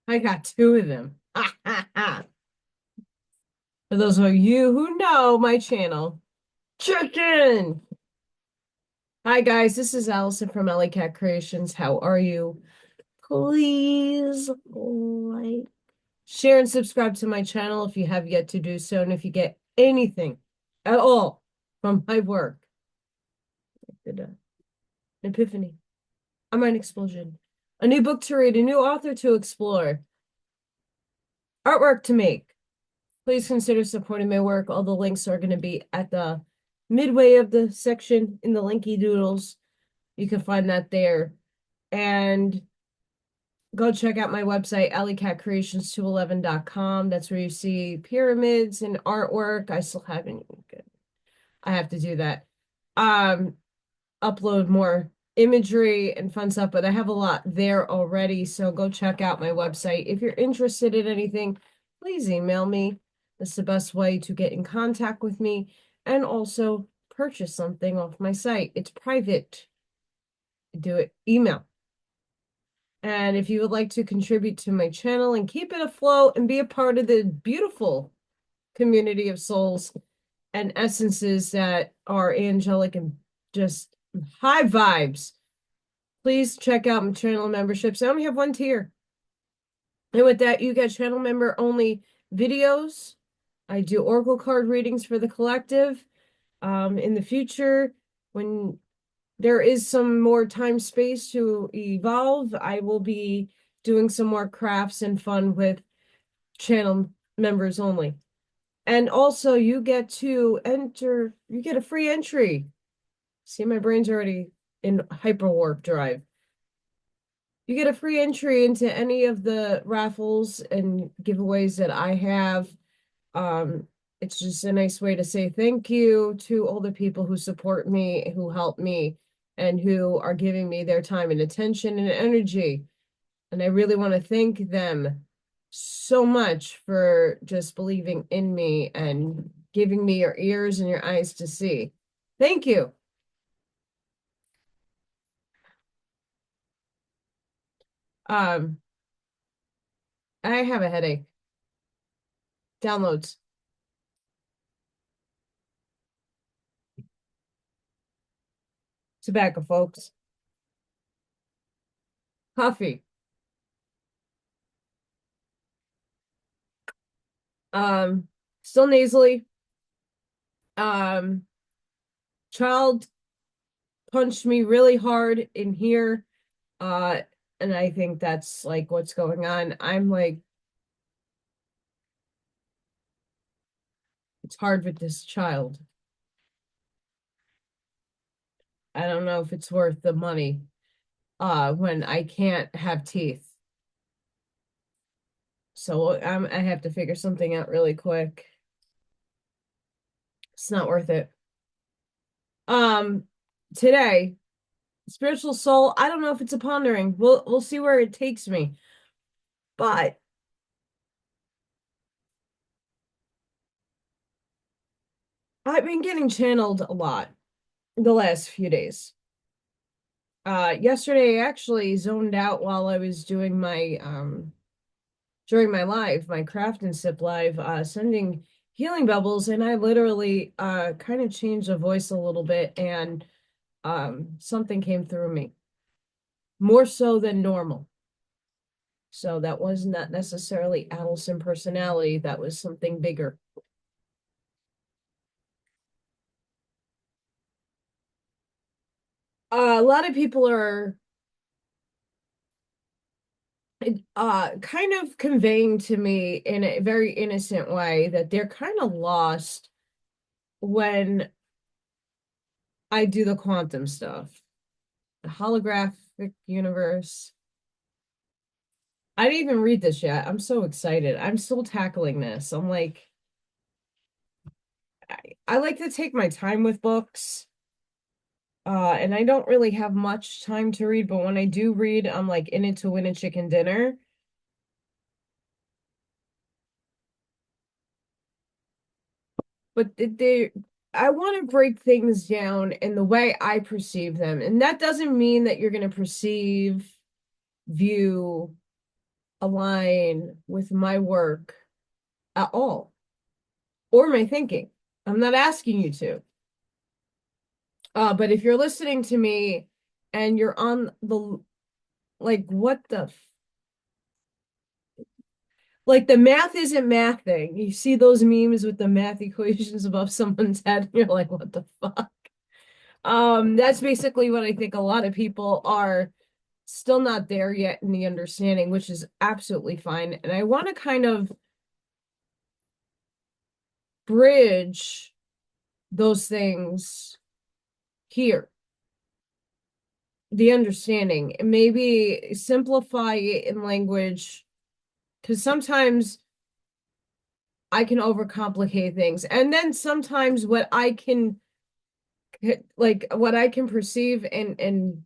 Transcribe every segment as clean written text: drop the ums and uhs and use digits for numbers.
I got two of them. For those of you who know my channel, chicken. Hi guys, this is Allison from Allykat Creations. How are you? Please like, share, and subscribe to my channel if you have yet to do so. And if you get anything at all from my work, an epiphany, a mind explosion, a new book to read, a new author to explore, artwork to make, please consider supporting my work. All the links are going to be at the midway of the section in the linky doodles. You can find that there. And go check out my website, AllykatKreations211.com. That's where you see pyramids and artwork. I still haven't. I have to do that. Upload more imagery and fun stuff, but I have a lot there already. So go check out my website. If you're interested in anything, please email me. That's the best way to get in contact with me and also purchase something off my site. It's private. Do it email. And if you would like to contribute to my channel and keep it afloat and be a part of the beautiful community of souls and essences that are angelic and just high vibes, please check out my channel memberships. I only have one tier. And with that, you get channel member only videos. I do oracle card readings for the collective. In the future, when there is some more time space to evolve, I will be doing some more crafts and fun with channel members only. And also you get to enter, you get a free entry. See, my brain's already in hyperwarp drive. You get a free entry into any of the raffles and giveaways that I have. It's just a nice way to say thank you to all the people who support me, who help me, and who are giving me their time and attention and energy. And I really want to thank them so much for just believing in me and giving me your ears and your eyes to see. Thank you. Um, I have a headache. Downloads. Tobacco, folks. Coffee. Um, Still nasally. Um, Child punched me really hard in here. Uh, and I think that's like what's going on. I'm like, it's hard with this child. I don't know if it's worth the money when I can't have teeth. So I have to figure something out really quick. It's not worth it. Um Today, spiritual soul, I don't know if it's a pondering. We'll see where it takes me. But I've been getting channeled a lot the last few days. Yesterday I actually zoned out while I was doing my during my live, my craft and sip live, sending healing bubbles, and I literally kind of changed the voice a little bit, and something came through me more so than normal. So that was not necessarily Allison personality, that was something bigger. A lot of people are kind of conveying to me in a very innocent way that they're kind of lost when I do the quantum stuff, the holographic universe. I didn't even read this yet. I'm so excited. I'm still tackling this. I'm like, I like to take my time with books. And I don't really have much time to read, but when I do read, I'm like in it to win a chicken dinner. But I want to break things down in the way I perceive them. And that doesn't mean that you're going to view align with my work at all or my thinking. I'm not asking you to. But if you're listening to me and you're on the, like, what the, like, the math isn't math thing. You see those memes with the math equations above someone's head, and you're like, what the fuck? That's basically what I think a lot of people are still not there yet in the understanding, which is absolutely fine. And I want to kind of bridge those things here. The understanding, and maybe simplify it in language, because sometimes I can overcomplicate things. And then sometimes what I can perceive and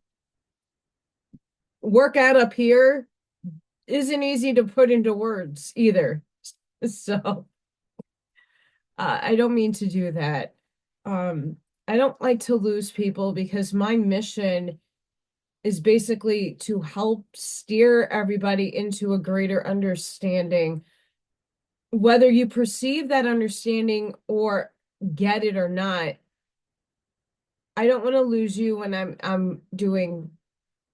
work out up here isn't easy to put into words either. So I don't mean to do that. I don't like to lose people because my mission is basically to help steer everybody into a greater understanding. Whether you perceive that understanding or get it or not, I don't want to lose you when I'm doing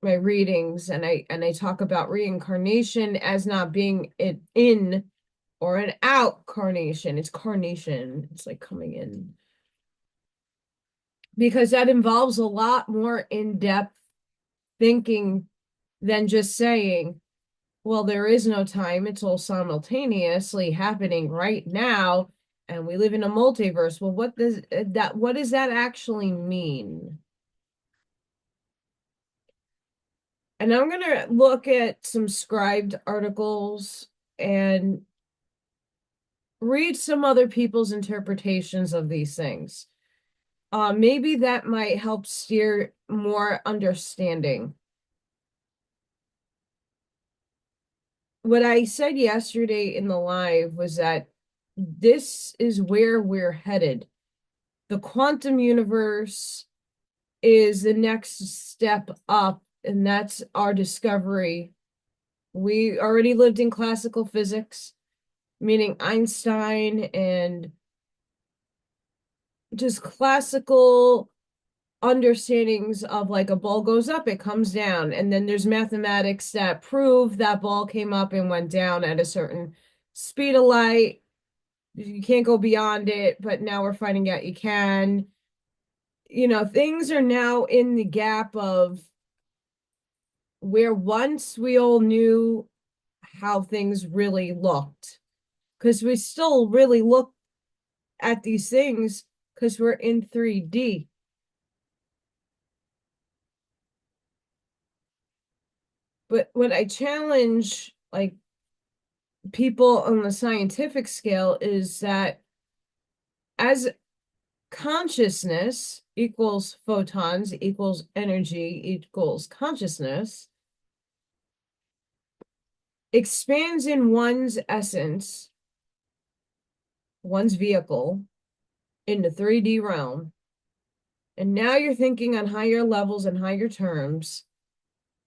my readings and I talk about reincarnation as not being an in or an out carnation. It's carnation. It's like coming in. Because that involves a lot more in-depth thinking than just saying, well, there is no time. It's all simultaneously happening right now, and we live in a multiverse. Well, what does that actually mean? And I'm gonna look at some Scribd articles and read some other people's interpretations of these things. Maybe that might help steer more understanding. What I said yesterday in the live was that this is where we're headed. The quantum universe is the next step up, and that's our discovery. We already lived in classical physics, meaning Einstein and just classical understandings of, like, a ball goes up, it comes down, and then there's mathematics that prove that ball came up and went down at a certain speed of light. You can't go beyond it, but now we're finding out you can. Things are now in the gap of where once we all knew how things really looked, because we still really look at these things because we're in 3D. But what I challenge, like, people on the scientific scale is that as consciousness equals photons equals energy equals consciousness expands in one's essence, one's vehicle, in the 3D realm, and now you're thinking on higher levels and higher terms,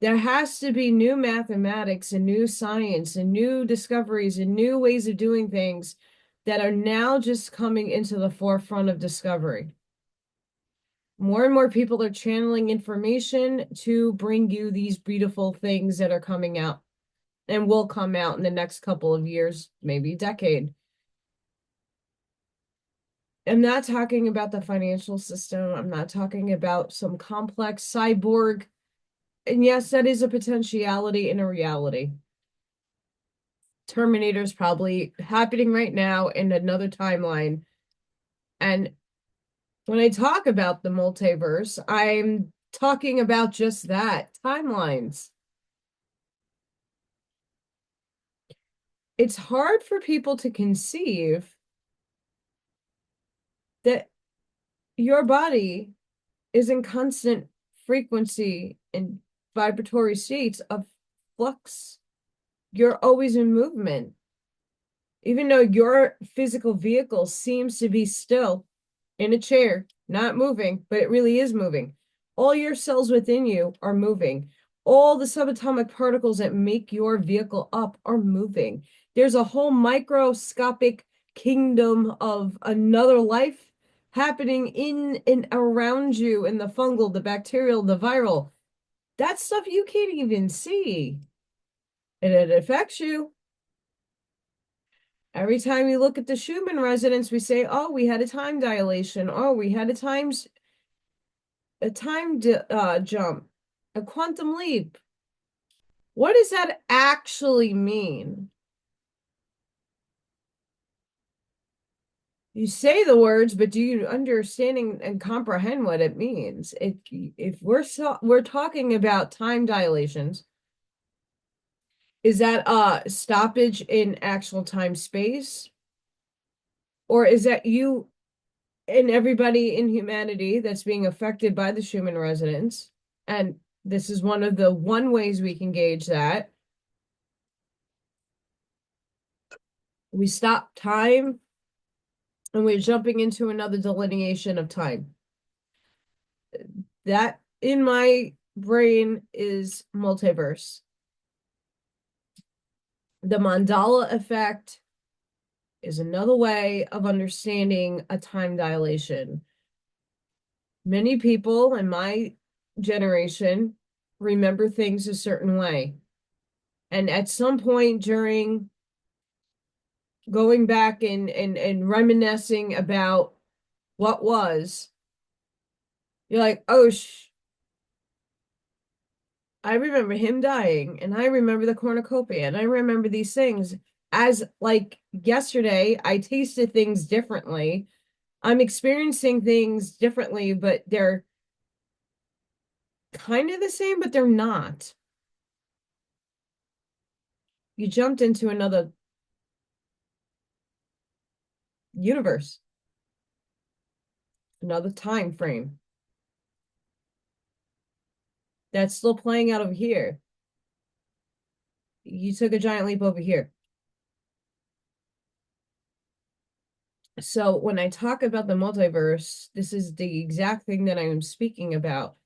there has to be new mathematics and new science and new discoveries and new ways of doing things that are now just coming into the forefront of discovery. More and more people are channeling information to bring you these beautiful things that are coming out and will come out in the next couple of years, maybe decade. I'm not talking about the financial system. I'm not talking about some complex cyborg. And yes, that is a potentiality and a reality. Terminator's probably happening right now in another timeline. And when I talk about the multiverse, I'm talking about just that, timelines. It's hard for people to conceive that your body is in constant frequency and vibratory states of flux. You're always in movement. Even though your physical vehicle seems to be still in a chair, not moving, but it really is moving. All your cells within you are moving. all the subatomic particles that make your vehicle up are moving. There's a whole microscopic kingdom of another life happening in and around you, in the fungal, the bacterial, the viral. That stuff you can't even see. And it affects you. Every time you look at the Schumann resonance, we say, oh, we had a time dilation. Oh, we had a time jump, a quantum leap. What does that actually mean? You say the words, but do you understand and comprehend what it means? If we're talking about time dilations, is that a stoppage in actual time space? Or is that you and everybody in humanity that's being affected by the Schumann resonance? And this is one of the ways we can gauge that. We stop time and we're jumping into another delineation of time. That in my brain is multiverse. The mandala effect is another way of understanding a time dilation. Many people in my generation remember things a certain way. And at some point during going back and reminiscing about what was, you're like, oh, I remember him dying, and I remember the cornucopia, and I remember these things. As like yesterday, I tasted things differently. I'm experiencing things differently, but they're kind of the same, but they're not. You jumped into another universe, another time frame that's still playing out over here. You took a giant leap over here. So when I talk about the multiverse, this is the exact thing that I am speaking about,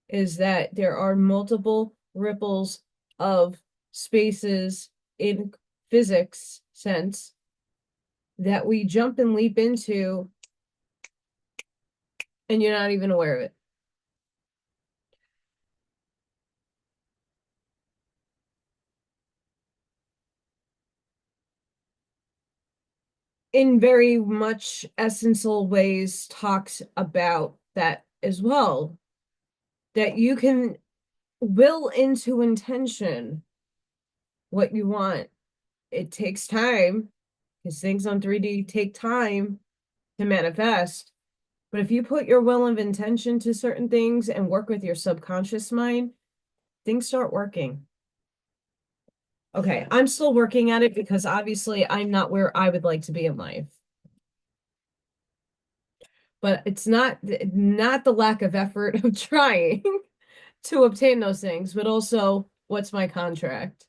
is that there are multiple ripples of spaces in physics sense that we jump and leap into, and you're not even aware of it. In very much essential ways talks about that as well, that you can will into intention what you want. It takes time, because things on 3D take time to manifest. But if you put your will of intention to certain things and work with your subconscious mind, things start working. Okay, I'm still working at it because obviously I'm not where I would like to be in life. But it's not the lack of effort of trying to obtain those things, but also what's my contract?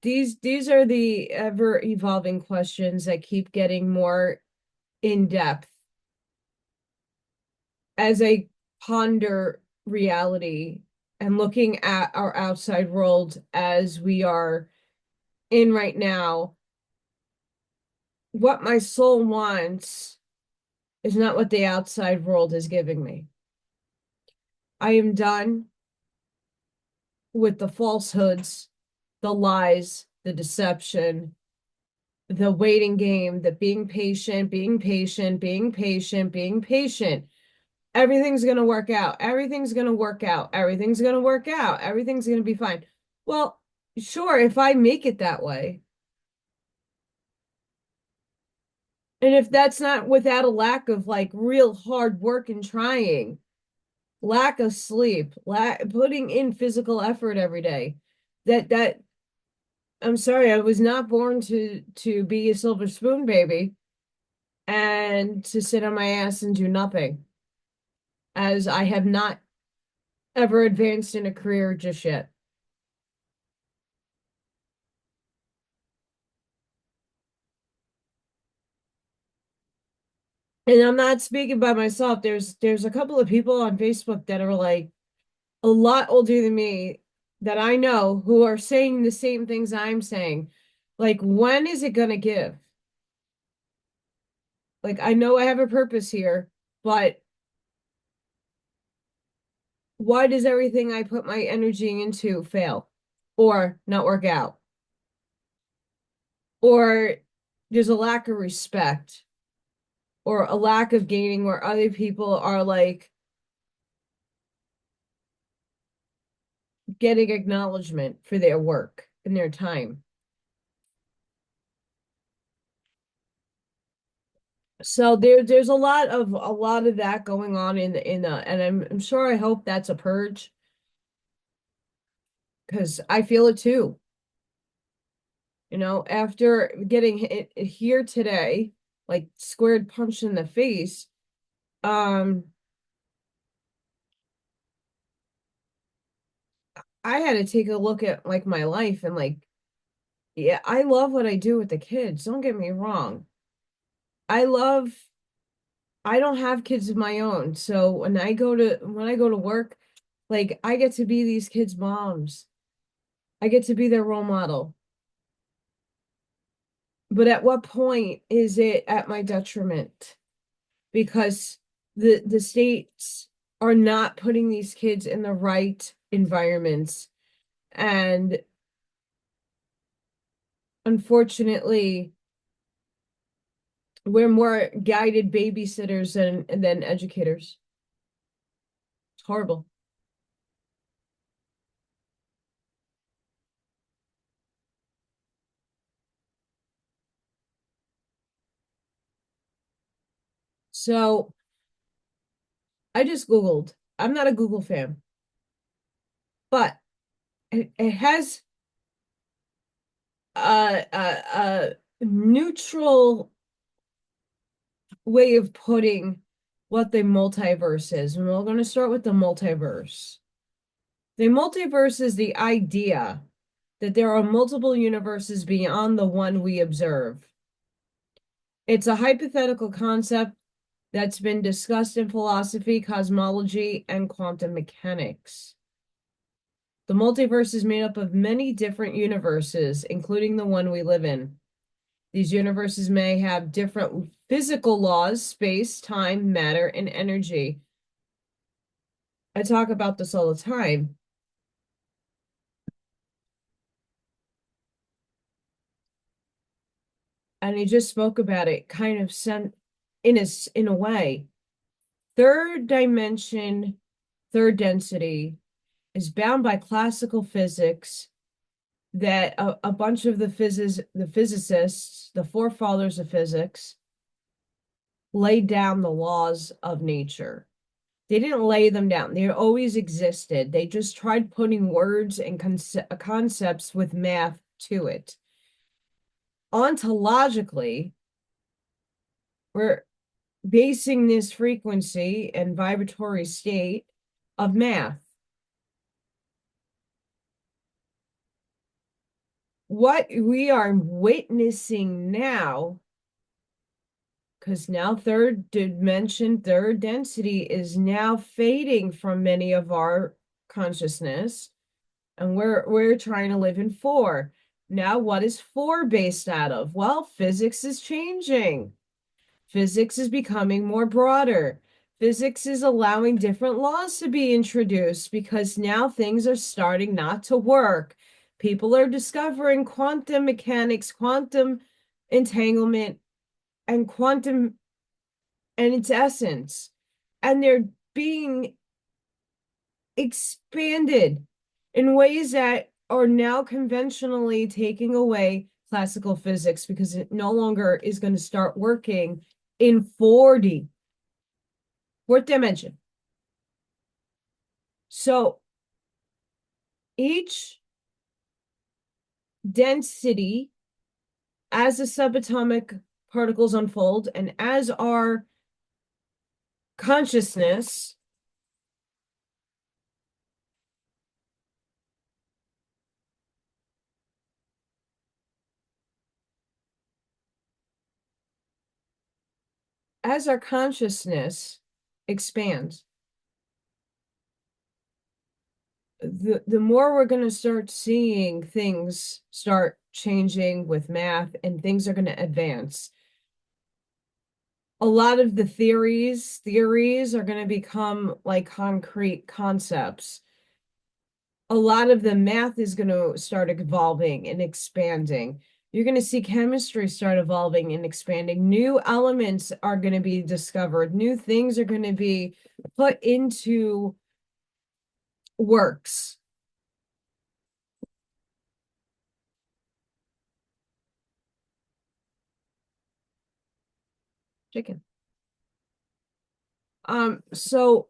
These are the ever evolving questions that keep getting more in depth as I ponder reality and looking at our outside world as we are in right now. What my soul wants is not what the outside world is giving me. I am done with the falsehoods, the lies, the deception, the waiting game, the being patient, being patient, being patient, being patient. Everything's going to work out. Everything's going to work out. Everything's going to work out. Everything's going to be fine. Well, sure, if I make it that way. And if that's not without a lack of like real hard work and trying, lack of sleep, putting in physical effort every day, that I'm sorry, I was not born to be a silver spoon baby and to sit on my ass and do nothing, as I have not ever advanced in a career just yet. And I'm not speaking by myself. There's a couple of people on Facebook that are like a lot older than me that I know who are saying the same things I'm saying. Like, when is it gonna give? Like, I know I have a purpose here, but why does everything I put my energy into fail or not work out? Or there's a lack of respect or a lack of gaining where other people are like getting acknowledgement for their work and their time. So there's a lot of that going on and I'm sure I hope that's a purge because I feel it too. You know, after getting hit here today, like squared punch in the face, um, I had to take a look at like my life and like, yeah, I love what I do with the kids. Don't get me wrong. I love, I don't have kids of my own. So when I go to work, like I get to be these kids' moms. I get to be their role model. But at what point is it at my detriment? Because the states are not putting these kids in the right environments. And unfortunately, we're more guided babysitters than educators. It's horrible. So I just Googled. I'm not a Google fan, but it has a neutral way of putting what the multiverse is. And we're going to start with the multiverse. The multiverse is the idea that there are multiple universes beyond the one we observe. It's a hypothetical concept that's been discussed in philosophy, cosmology, and quantum mechanics. The multiverse is made up of many different universes, including the one we live in. These universes may have different physical laws, space, time, matter, and energy. I talk about this all the time. And he just spoke about it kind of in a way. Third dimension, third density is bound by classical physics that a bunch of the physicists, the forefathers of physics, laid down the laws of nature. They didn't lay them down. They always existed. They just tried putting words and concepts with math to it. Ontologically, we're basing this frequency and vibratory state of math. What we are witnessing now, because now third dimension, third density is now fading from many of our consciousness, and we're trying to live in four. Now, what is four based out of? Well, physics is changing. Physics is becoming more broader. Physics is allowing different laws to be introduced because now things are starting not to work. People are discovering quantum mechanics, quantum entanglement, and quantum and its essence. And they're being expanded in ways that are now conventionally taking away classical physics because it no longer is going to start working in 4D, fourth dimension. So each density, as the subatomic particles unfold and as our consciousness as our consciousness expands, the more we're going to start seeing things start changing with math and things are going to advance. A lot of the theories are going to become like concrete concepts. A lot of the math is going to start evolving and expanding. You're going to see chemistry start evolving and expanding. New elements are going to be discovered. New things are going to be put into works. Chicken. So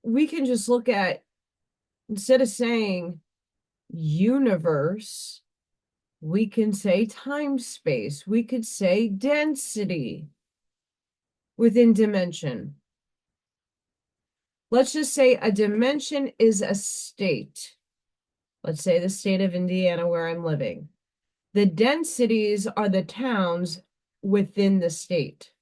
we can just look at, instead of saying universe, we can say time space. We could say density within dimension. Let's just say a dimension is a state. Let's say the state of Indiana where I'm living. The densities are the towns within the state.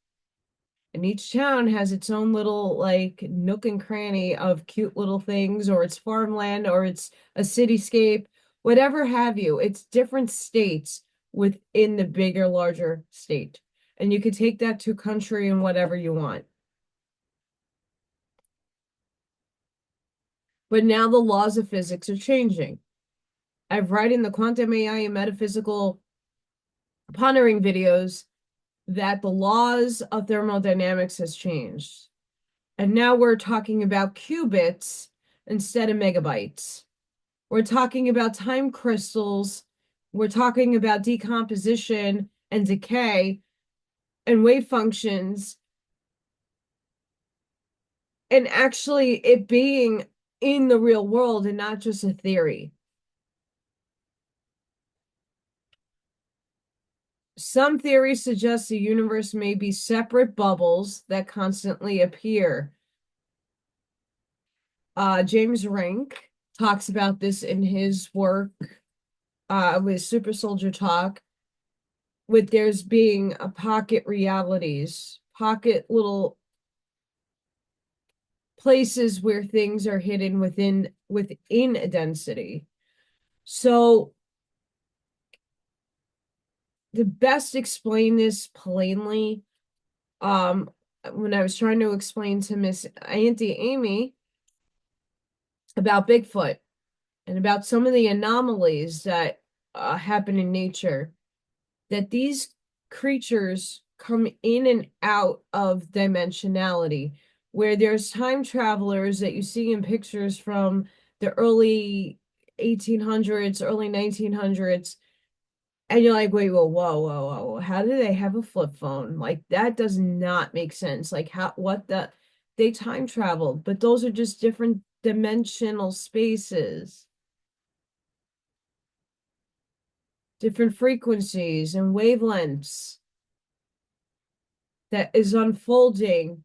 And each town has its own little like nook and cranny of cute little things, or it's farmland, or it's a cityscape, whatever have you. It's different states within the bigger, larger state. And you could take that to country and whatever you want. But now the laws of physics are changing. I've written in the quantum AI and metaphysical pondering videos that the laws of thermodynamics has changed. And now we're talking about qubits instead of megabytes. We're talking about time crystals. We're talking about decomposition and decay and wave functions, and actually it being in the real world and not just a theory. Some theories suggest the universe may be separate bubbles that constantly appear. James Rink talks about this in his work with Super Soldier Talk, with there's being a pocket realities, pocket little places where things are hidden within a density. So to best explain this plainly, when I was trying to explain to Miss Auntie Amy about Bigfoot and about some of the anomalies that happen in nature, that these creatures come in and out of dimensionality, where there's time travelers that you see in pictures from the early 1800s, early 1900s, and you're like, wait, whoa, how do they have a flip phone? Like, that does not make sense. Like, they time traveled, but those are just different dimensional spaces, different frequencies and wavelengths that is unfolding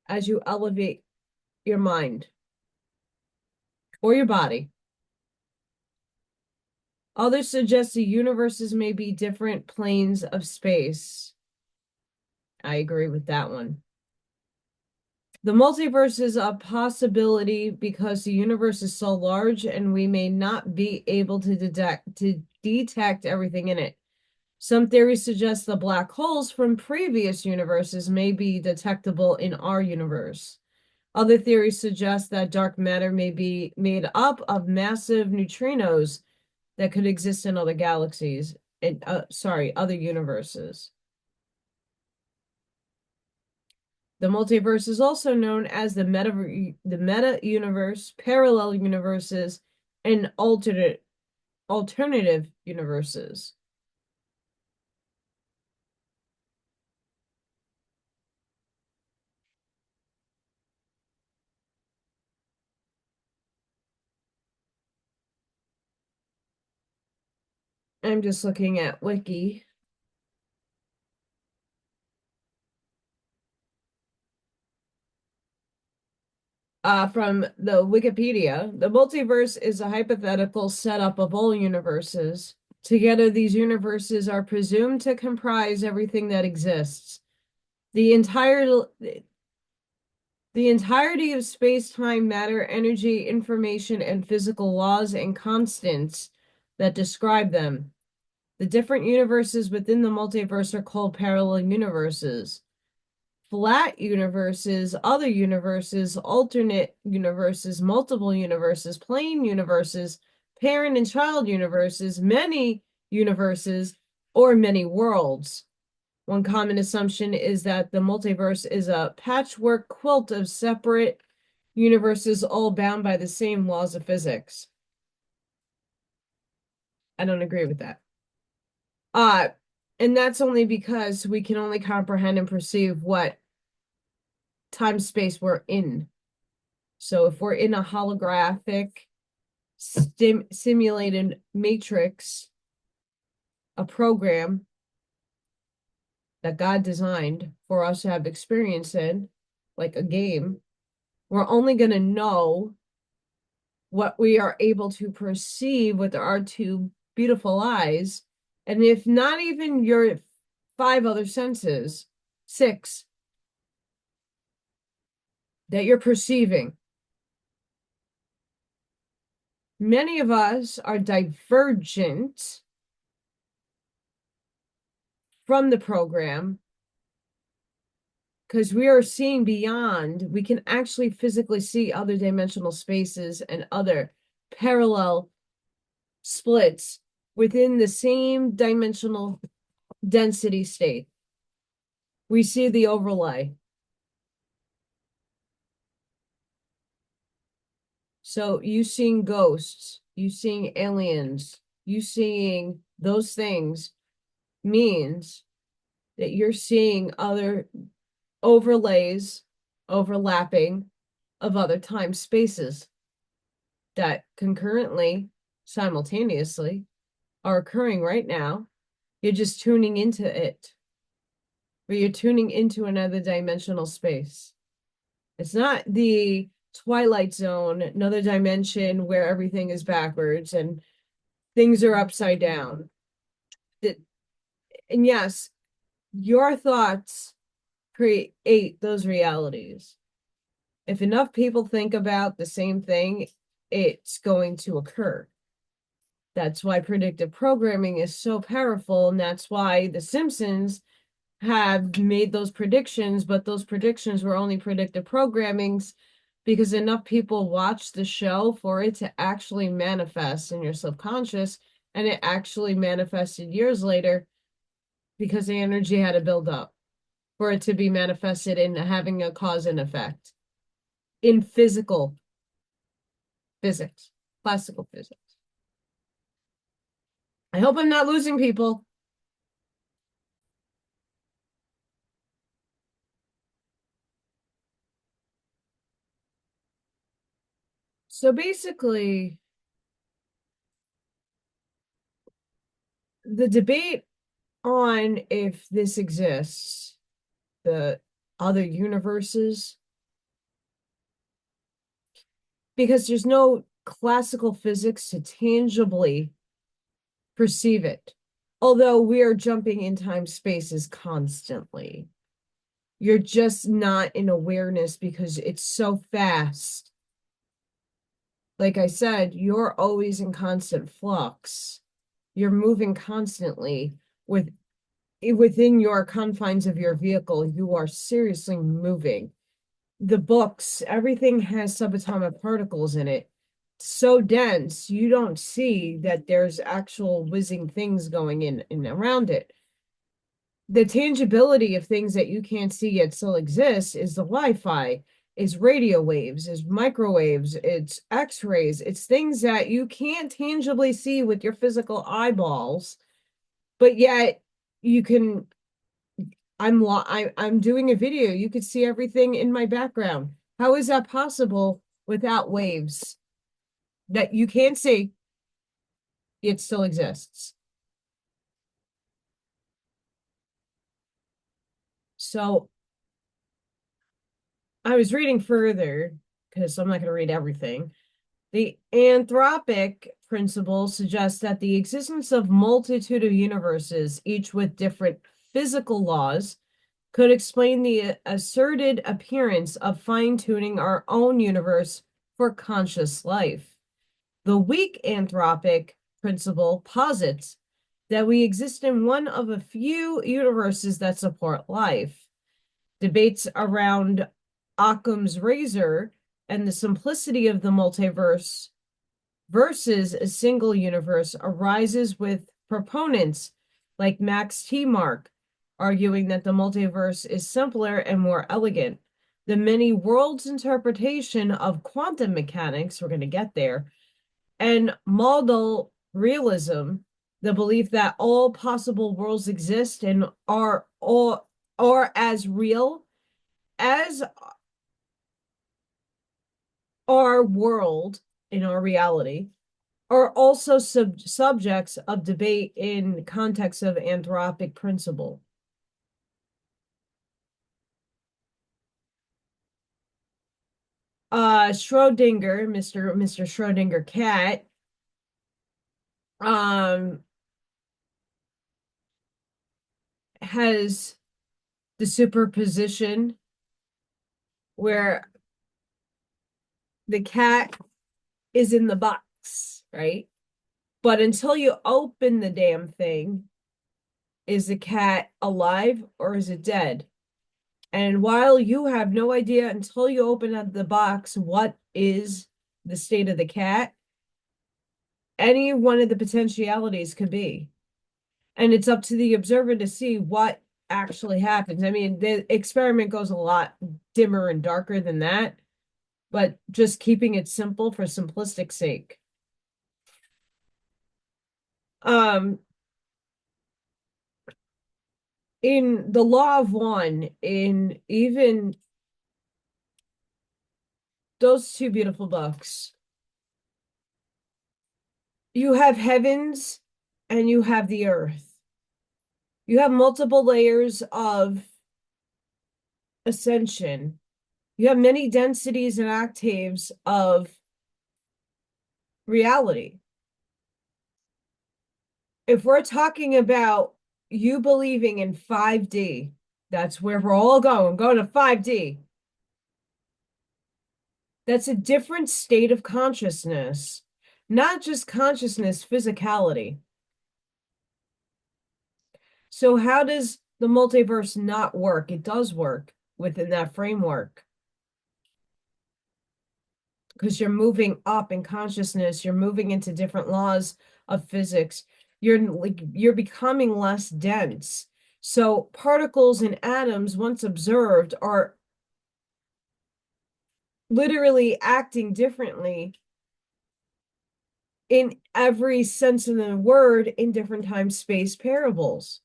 as you elevate your mind or your body. Others suggest the universes may be different planes of space. I agree with that one. The multiverse is a possibility because the universe is so large and we may not be able to detect everything in it. Some theories suggest the black holes from previous universes may be detectable in our universe. Other theories suggest that dark matter may be made up of massive neutrinos that could exist in other galaxies, other universes. The multiverse is also known as the meta universe, parallel universes, and alternative universes. I'm just looking at Wiki. From the Wikipedia, the multiverse is a hypothetical setup of all universes Together, these universes are presumed to comprise everything that exists. The entirety of space-time, matter, energy, information, and physical laws and constants that describe them. The different universes within the multiverse are called parallel universes. Flat universes, other universes, alternate universes, multiple universes, plane universes, parent and child universes, many universes, or many worlds. One common assumption is that the multiverse is a patchwork quilt of separate universes all bound by the same laws of physics. I don't agree with that. And that's only because we can only comprehend and perceive what time space we're in. So if we're in a holographic simulated matrix, a program that God designed for us to have experience in, like a game, we're only going to know what we are able to perceive with our two beautiful eyes. And if not even your 5 other senses, 6 that you're perceiving. Many of us are divergent from the program because we are seeing beyond. We can actually physically see other dimensional spaces and other parallel splits within the same dimensional density state. We see the overlay. So you seeing ghosts, you seeing aliens, you seeing those things means that you're seeing other overlays, overlapping of other time spaces that concurrently, simultaneously, are occurring right now. You're just tuning into it, or you're tuning into another dimensional space. It's not the Twilight Zone, another dimension where everything is backwards and things are upside down. And yes, your thoughts create those realities. If enough people think about the same thing, it's going to occur. That's why predictive programming is so powerful, and that's why The Simpsons have made those predictions, but those predictions were only predictive programmings because enough people watched the show for it to actually manifest in your subconscious, and it actually manifested years later because the energy had to build up for it to be manifested in having a cause and effect in physical physics, classical physics. I hope I'm not losing people. So basically, the debate on if this exists, the other universes, because there's no classical physics to tangibly perceive it. Although we are jumping in time spaces constantly. You're just not in awareness because it's so fast. Like I said, you're always in constant flux. You're moving constantly within your confines of your vehicle. You are seriously moving. The books, everything has subatomic particles in it. So dense, you don't see that there's actual whizzing things going in and around it. The tangibility of things that you can't see yet still exists is the Wi-Fi, is radio waves, is microwaves, it's X-rays, it's things that you can't tangibly see with your physical eyeballs, but yet you can. I'm doing a video. You could see everything in my background. How is that possible without waves that you can't see? It still exists. So I was reading further because I'm not going to read everything. The anthropic principle suggests that the existence of multitude of universes, each with different physical laws, could explain the asserted appearance of fine-tuning our own universe for conscious life. The weak anthropic principle posits that we exist in one of a few universes that support life. Debates around Occam's razor and the simplicity of the multiverse versus a single universe arises with proponents like Max T. Mark, arguing that the multiverse is simpler and more elegant. The many worlds interpretation of quantum mechanics, we're going to get there, and modal realism, the belief that all possible worlds exist and are as real as our world in our reality, are also subjects of debate in context of anthropic principle. Schrodinger, Mr. Schrodinger cat, has the superposition where the cat is in the box, right? But until you open the damn thing, is the cat alive or is it dead? And while you have no idea until you open up the box what is the state of the cat, any one of the potentialities could be. And it's up to the observer to see what actually happens. I mean, the experiment goes a lot dimmer and darker than that, but just keeping it simple for simplistic sake. In the law of one, in even those two beautiful books, you have heavens and you have the earth. You have multiple layers of ascension. You have many densities and octaves of reality. If we're talking about you believing in 5D, that's where we're all going to 5D. That's a different state of consciousness, not just consciousness, physicality. So how does the multiverse not work? It does work within that framework. Because you're moving up in consciousness, you're moving into different laws of physics. You're becoming less dense. So particles and atoms, once observed, are literally acting differently in every sense of the word in different time space parables.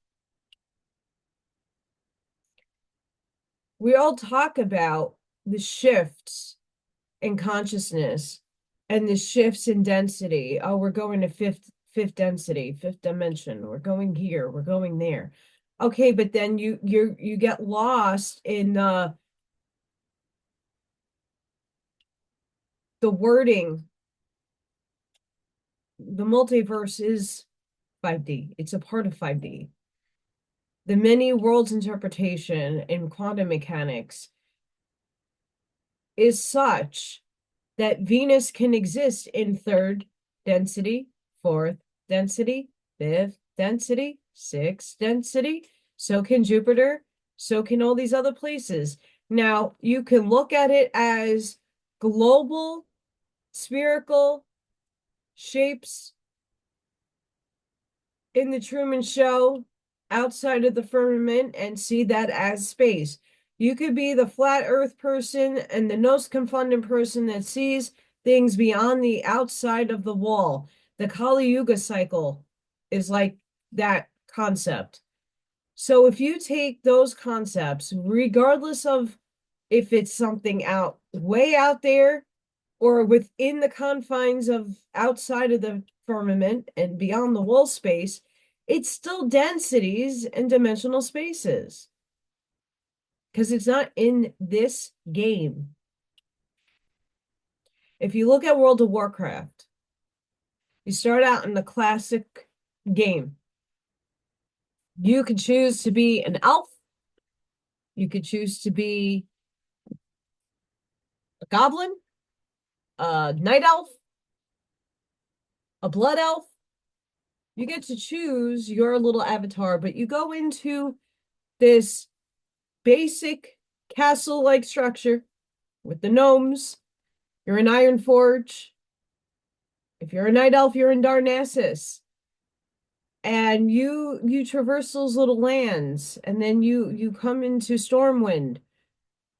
We all talk about the shifts in consciousness and the shifts in density. Oh, we're going to fifth density, fifth dimension. We're going here, we're going there. Okay, but then you get lost in the wording. The multiverse is 5D. It's a part of 5D. The many worlds interpretation in quantum mechanics is such that Venus can exist in third density, fourth density, fifth density, sixth density. So can Jupiter. So can all these other places. Now, you can look at it as global, spherical shapes in the Truman Show outside of the firmament and see that as space. You could be the flat earth person and the nos confundent person that sees things beyond the outside of the wall. The Kali Yuga cycle is like that concept. So if you take those concepts, regardless of if it's something out way out there or within the confines of outside of the firmament and beyond the wall space, it's still densities and dimensional spaces. Because it's not in this game. If you look at World of Warcraft, you start out in the classic game. You could choose to be an elf. You could choose to be a goblin, a night elf, a blood elf. You get to choose your little avatar, but you go into this basic castle-like structure with the gnomes. You're in Ironforge. If you're a night elf, you're in Darnassus. And you traverse those little lands, and then you come into Stormwind,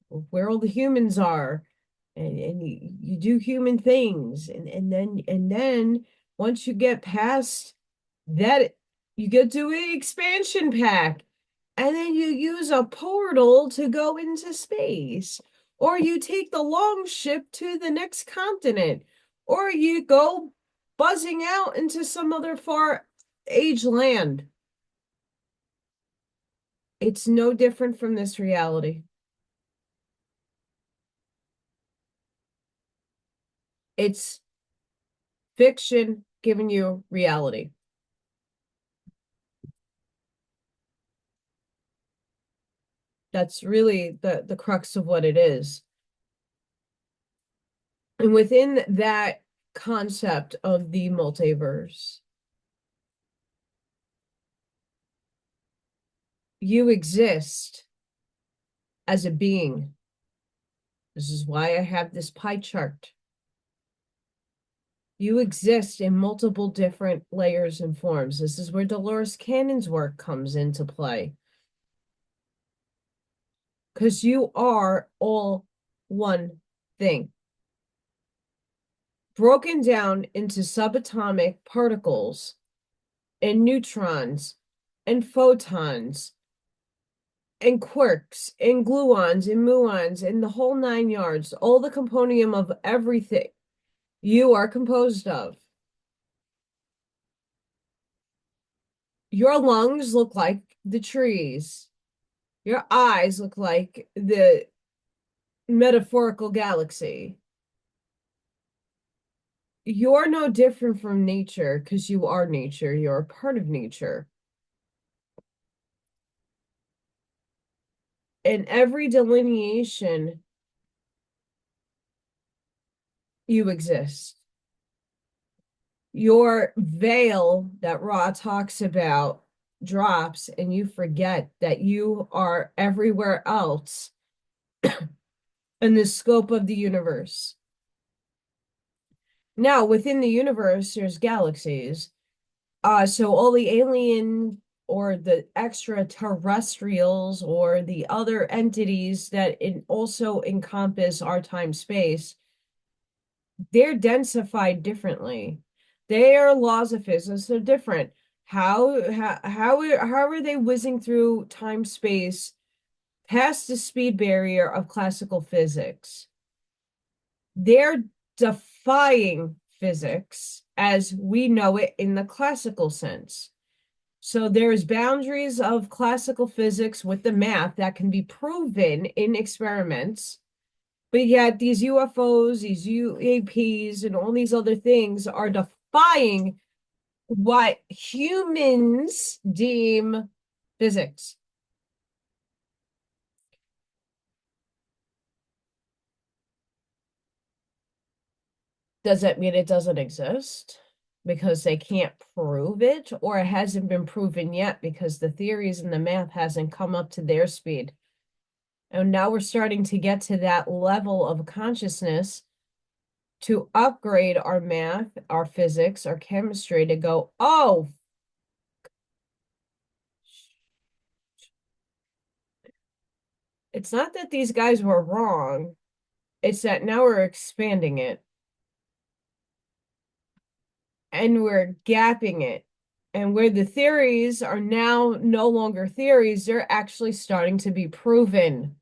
where all the humans are, and you do human things, and then once you get past that, you get to an expansion pack, and then you use a portal to go into space, or you take the long ship to the next continent, or you go buzzing out into some other far age land. It's no different from this reality. It's fiction giving you reality. That's really the crux of what it is. And within that concept of the multiverse, you exist as a being. This is why I have this pie chart. You exist in multiple different layers and forms. This is where Dolores Cannon's work comes into play. Because you are all one thing, broken down into subatomic particles and neutrons and photons and quarks and gluons and muons and the whole 9 yards, all the component of everything you are composed of. Your lungs look like the trees. Your eyes look like the metaphorical galaxy. You're no different from nature because you are nature. You're a part of nature. In every delineation, you exist. Your veil that Ra talks about drops, and you forget that you are everywhere else in the scope of the universe. Now, within the universe, there's galaxies. So all the alien or the extraterrestrials or the other entities that also encompass our time space, they're densified differently. Their laws of physics are different. How are they whizzing through time space past the speed barrier of classical physics? They're defying physics as we know it in the classical sense. So there's boundaries of classical physics with the math that can be proven in experiments. But yet these UFOs, these UAPs, and all these other things are defying what humans deem physics. Does that mean it doesn't exist because they can't prove it, or it hasn't been proven yet because the theories and the math hasn't come up to their speed? And now we're starting to get to that level of consciousness to upgrade our math, our physics, our chemistry to go, oh, it's not that these guys were wrong. It's that now we're expanding it and we're gapping it. And where the theories are now no longer theories, they're actually starting to be proven.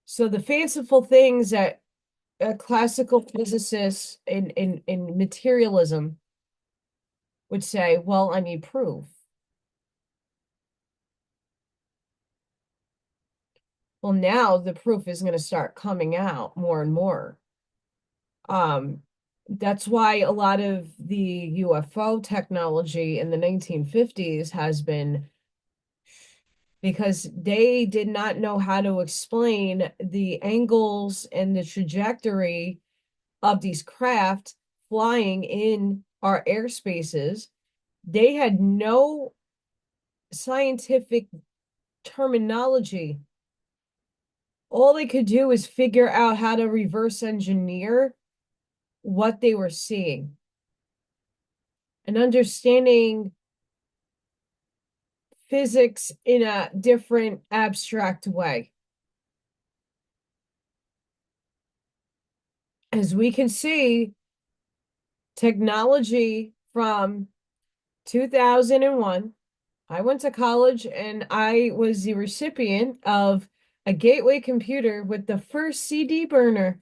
So the fanciful things that classical physicists in materialism would say, well, I need proof. Well, now the proof is going to start coming out more and more. That's why a lot of the UFO technology in the 1950s has been, because they did not know how to explain the angles and the trajectory of these craft flying in our airspaces. They had no scientific terminology. All they could do is figure out how to reverse engineer what they were seeing and understanding physics in a different abstract way. As we can see, technology from 2001, I went to college and I was the recipient of a gateway computer with the first CD burner.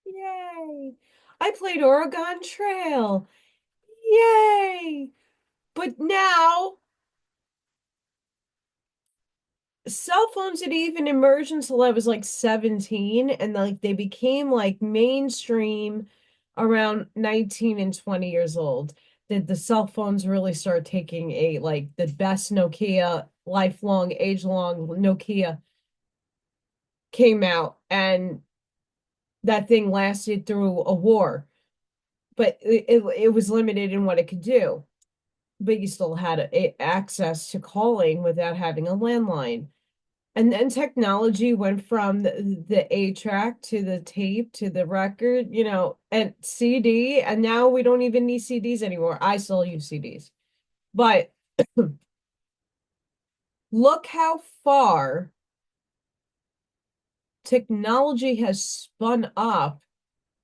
Yay! I played Oregon Trail. Yay! But now cell phones didn't even emerge until I was like 17, and like they became like mainstream around 19 and 20 years old. Did the cell phones really start taking a like the best Nokia, lifelong, age-long Nokia came out, and that thing lasted through a war, but it was limited in what it could do. But you still had access to calling without having a landline. And then technology went from the 8-track to the tape to the record, and CD, and now we don't even need CDs anymore. I still use CDs. But look how far technology has spun up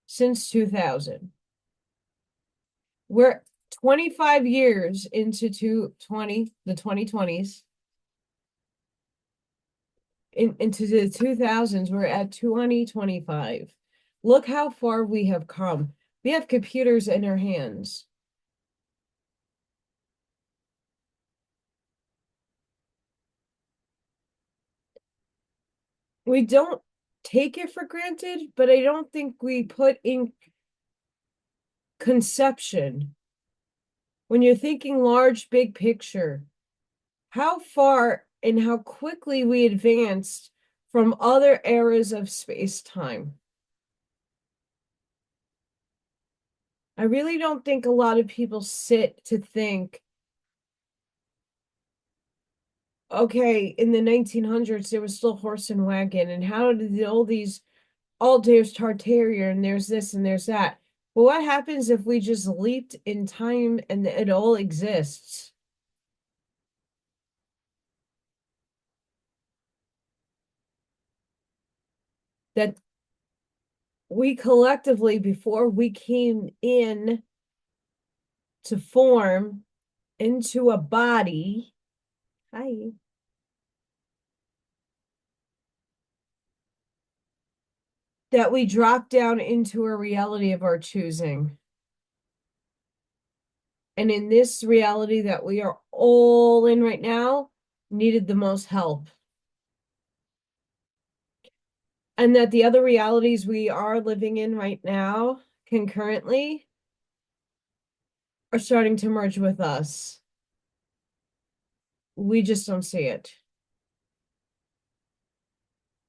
since 2000. We're 25 years into the 2020s. Into the 2000s, we're at 2025. Look how far we have come. We have computers in our hands. We don't take it for granted, but I don't think we put in conception. When you're thinking large, big picture, how far and how quickly we advanced from other eras of space-time. I really don't think a lot of people sit to think, okay, in the 1900s, there was still horse and wagon, and how did there's Tartarian, and there's this and there's that. But what happens if we just leaped in time and it all exists? That we collectively, before we came in to form into a body, hi, that we dropped down into a reality of our choosing. And in this reality that we are all in right now, needed the most help. And that the other realities we are living in right now, concurrently, are starting to merge with us. We just don't see it.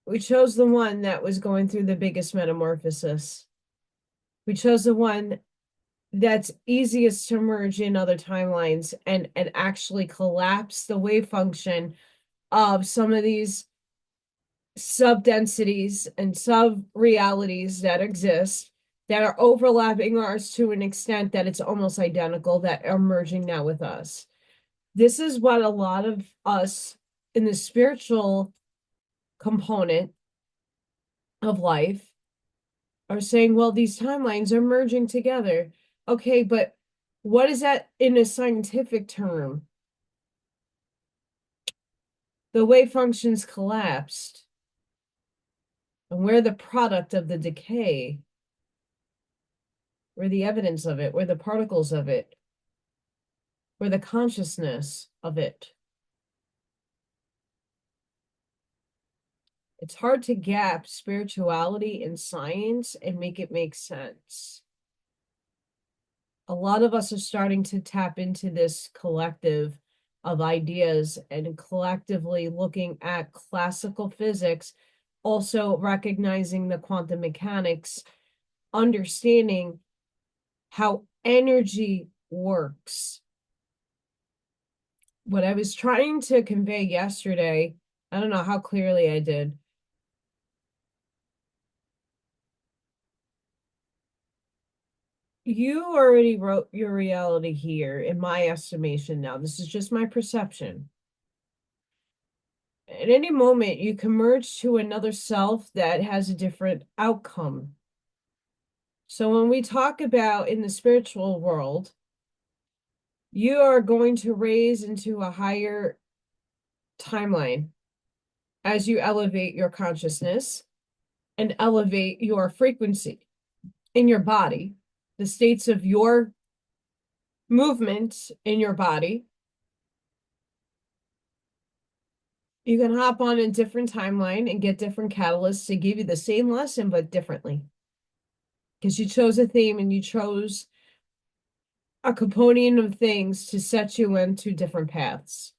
We chose the one that was going through the biggest metamorphosis. We chose the one that's easiest to merge in other timelines and actually collapse the wave function of some of these sub-densities and sub-realities that exist that are overlapping ours to an extent that it's almost identical, that are merging now with us. This is what a lot of us in the spiritual component of life are saying, well, these timelines are merging together. Okay, but what is that in a scientific term? The wave functions collapsed, and we're the product of the decay. We're the evidence of it. We're the particles of it. We're the consciousness of it. It's hard to gap spirituality and science and make it make sense. A lot of us are starting to tap into this collective of ideas and collectively looking at classical physics, also recognizing the quantum mechanics, understanding how energy works. What I was trying to convey yesterday, I don't know how clearly I did. You already wrote your reality here, in my estimation now. This is just my perception. At any moment, you can merge to another self that has a different outcome. So when we talk about in the spiritual world, you are going to raise into a higher timeline as you elevate your consciousness and elevate your frequency in your body, the states of your movement in your body. You can hop on a different timeline and get different catalysts to give you the same lesson, but differently. Because you chose a theme and you chose a component of things to set you into different paths.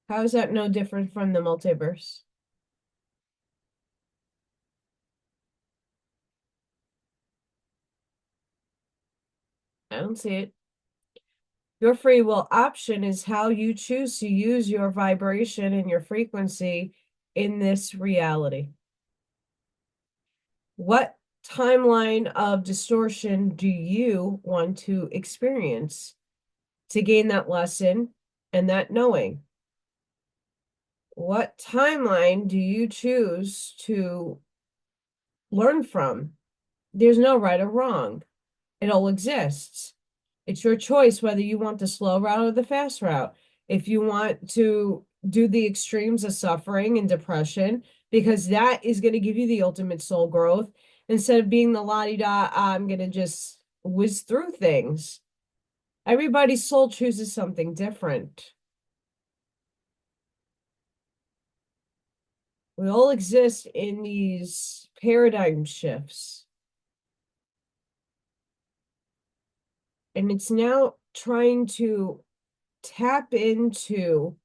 How is that no different from the multiverse? I don't see it. Your free will option is how you choose to use your vibration and your frequency in this reality. What timeline of distortion do you want to experience to gain that lesson and that knowing? What timeline do you choose to learn from? There's no right or wrong. It all exists. It's your choice whether you want the slow route or the fast route. If you want to do the extremes of suffering and depression, because that is going to give you the ultimate soul growth, instead of being the la-di-da, I'm going to just whiz through things. Everybody's soul chooses something different. We all exist in these paradigm shifts. And it's now trying to tap into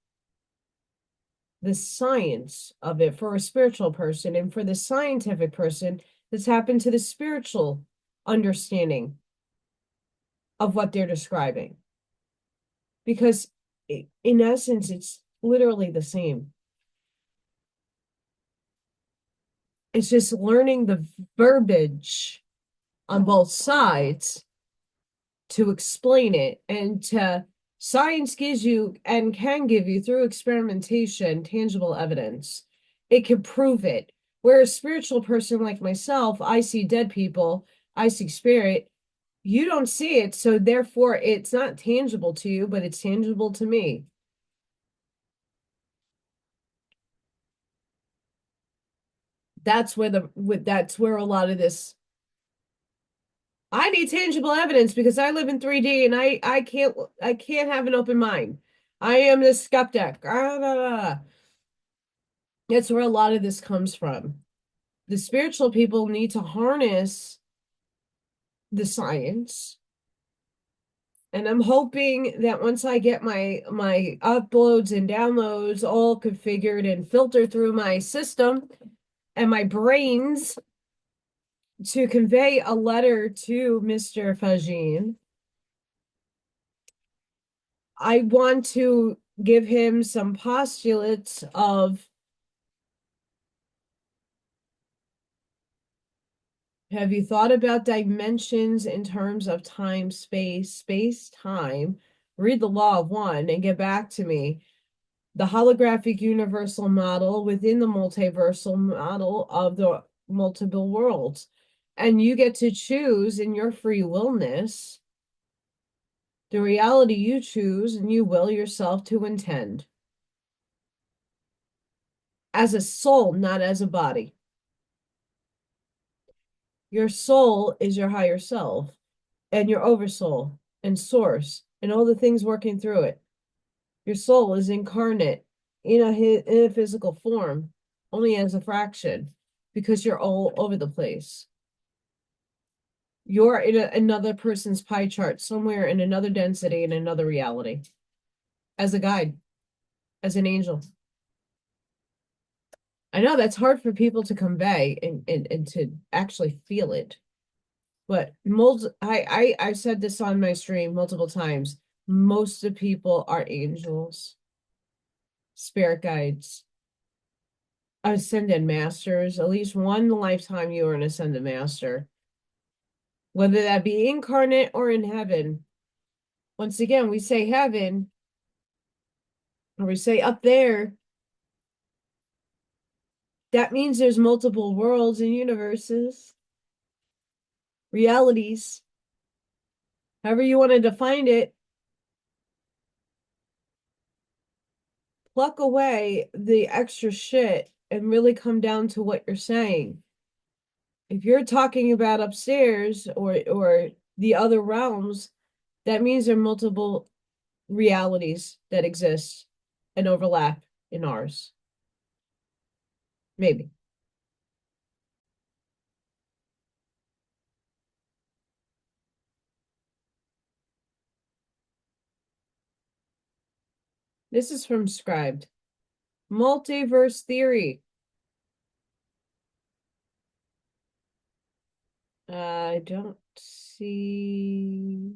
the science of it for a spiritual person, and for the scientific person to tap into the spiritual understanding of what they're describing. Because in essence, it's literally the same. It's just learning the verbiage on both sides to explain it, and to science gives you and can give you through experimentation tangible evidence. It can prove it. Where a spiritual person like myself, I see dead people, I see spirit. You don't see it, so therefore it's not tangible to you, but it's tangible to me. That's where that's where a lot of this. I need tangible evidence because I live in 3D and I can't have an open mind. I am the skeptic. That's where a lot of this comes from. The spiritual people need to harness the science. And I'm hoping that once I get my uploads and downloads all configured and filtered through my system and my brains to convey a letter to Mr. Fajin, I want to give him some postulates of, have you thought about dimensions in terms of time, space, time? Read the law of one and get back to me. The holographic universal model within the multiversal model of the multiple worlds. And you get to choose in your free willness the reality you choose, and you will yourself to intend. As a soul, not as a body. Your soul is your higher self and your oversoul and source and all the things working through it. Your soul is incarnate in a physical form, only as a fraction, because you're all over the place. You're in another person's pie chart, somewhere in another density, in another reality, as a guide, as an angel. I know that's hard for people to convey and to actually feel it. But I've said this on my stream multiple times. Most of people are angels, spirit guides, ascended masters. At least one lifetime you are an ascended master. Whether that be incarnate or in heaven. Once again, we say heaven, or we say up there. That means there's multiple worlds and universes, realities, however you want to define it. Pluck away the extra shit and really come down to what you're saying. If you're talking about upstairs or the other realms, that means there are multiple realities that exist and overlap in ours. Maybe. This is from Scribd. Multiverse theory. I don't see.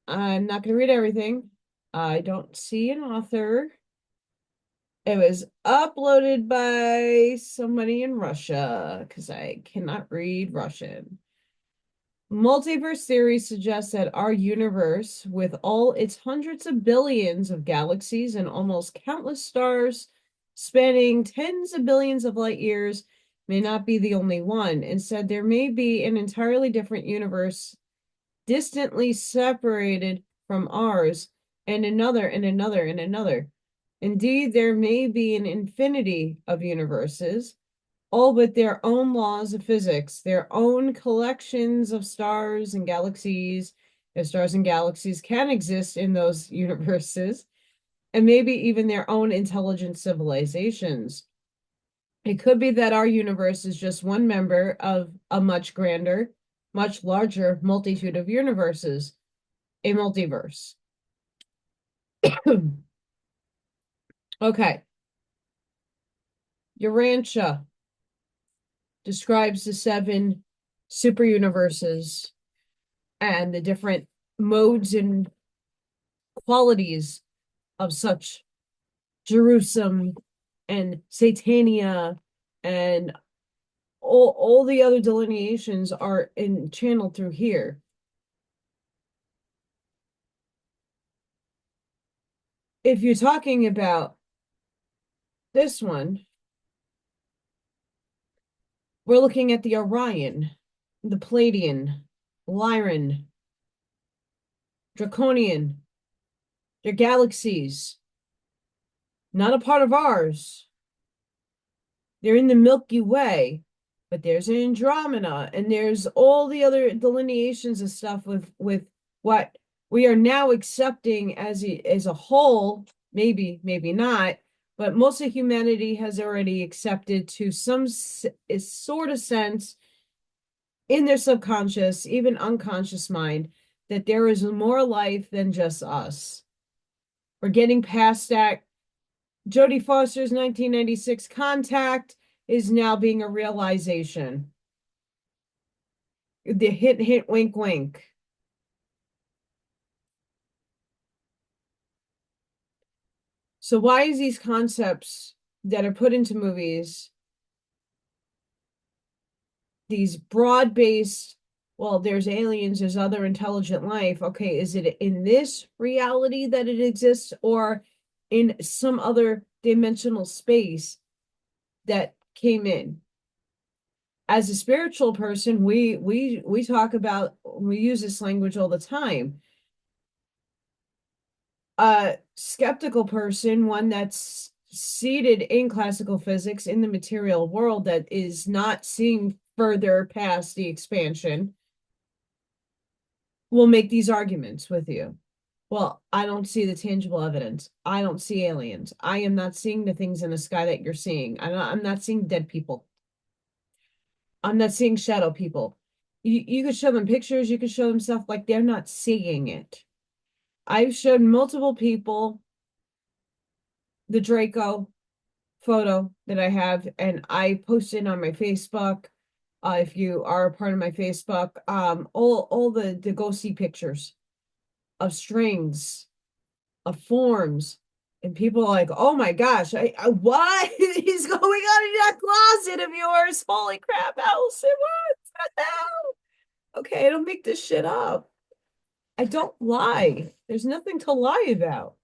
I'm not going to read everything. I don't see an author. It was uploaded by somebody in Russia because I cannot read Russian. Multiverse theory suggests that our universe, with all its hundreds of billions of galaxies and almost countless stars spanning tens of billions of light years, may not be the only one. Instead, there may be an entirely different universe distantly separated from ours, and another, and another, and another. Indeed, there may be an infinity of universes, all with their own laws of physics, their own collections of stars and galaxies, if stars and galaxies can exist in those universes, and maybe even their own intelligent civilizations. It could be that our universe is just one member of a much grander, much larger multitude of universes, a multiverse. Okay. Urantia describes the 7 super universes and the different modes and qualities of such Jerusalem and Satania and all the other delineations are channeled through here. If you're talking about this one, we're looking at the Orion, the Palladian, Lyran, Draconian. They're galaxies, not a part of ours. They're in the Milky Way, but there's an Andromeda, and there's all the other delineations of stuff with what we are now accepting as a whole, maybe not, but most of humanity has already accepted to some sort of sense in their subconscious, even unconscious mind, that there is more life than just us. We're getting past that. Jodie Foster's 1996 Contact is now being a realization. The hint, wink, wink. So why is these concepts that are put into movies, these broad-based, well, there's aliens, there's other intelligent life. Okay, is it in this reality that it exists or in some other dimensional space that came in? As a spiritual person, we talk about, we use this language all the time. A skeptical person, one that's seated in classical physics in the material world that is not seeing further past the expansion, will make these arguments with you. Well, I don't see the tangible evidence. I don't see aliens. I am not seeing the things in the sky that you're seeing. I'm not seeing dead people. I'm not seeing shadow people. You could show them pictures, you could show them stuff like they're not seeing it. I've showed multiple people the Draco photo that I have, and I posted on my Facebook. If you are a part of my Facebook, all the ghosty pictures of strings, of forms, and people are like, "Oh my gosh, what is going on in that closet of yours? Holy crap, Allison, what the hell?" Okay, I don't make this shit up. I don't lie. There's nothing to lie about.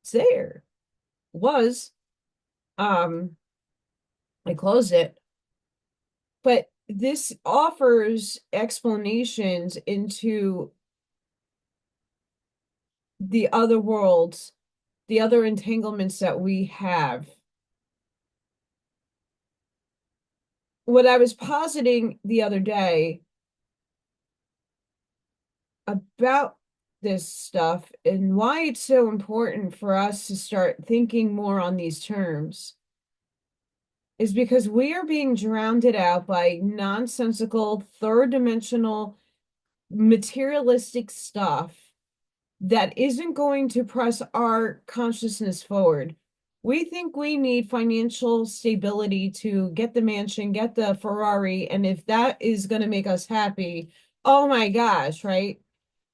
It's there. Was. Um, I closed it. But this offers explanations into the other worlds, the other entanglements that we have. What I was positing the other day about this stuff and why it's so important for us to start thinking more on these terms is because we are being drowned out by nonsensical, third-dimensional, materialistic stuff that isn't going to press our consciousness forward. We think we need financial stability to get the mansion, get the Ferrari, and if that is going to make us happy, oh my gosh, right?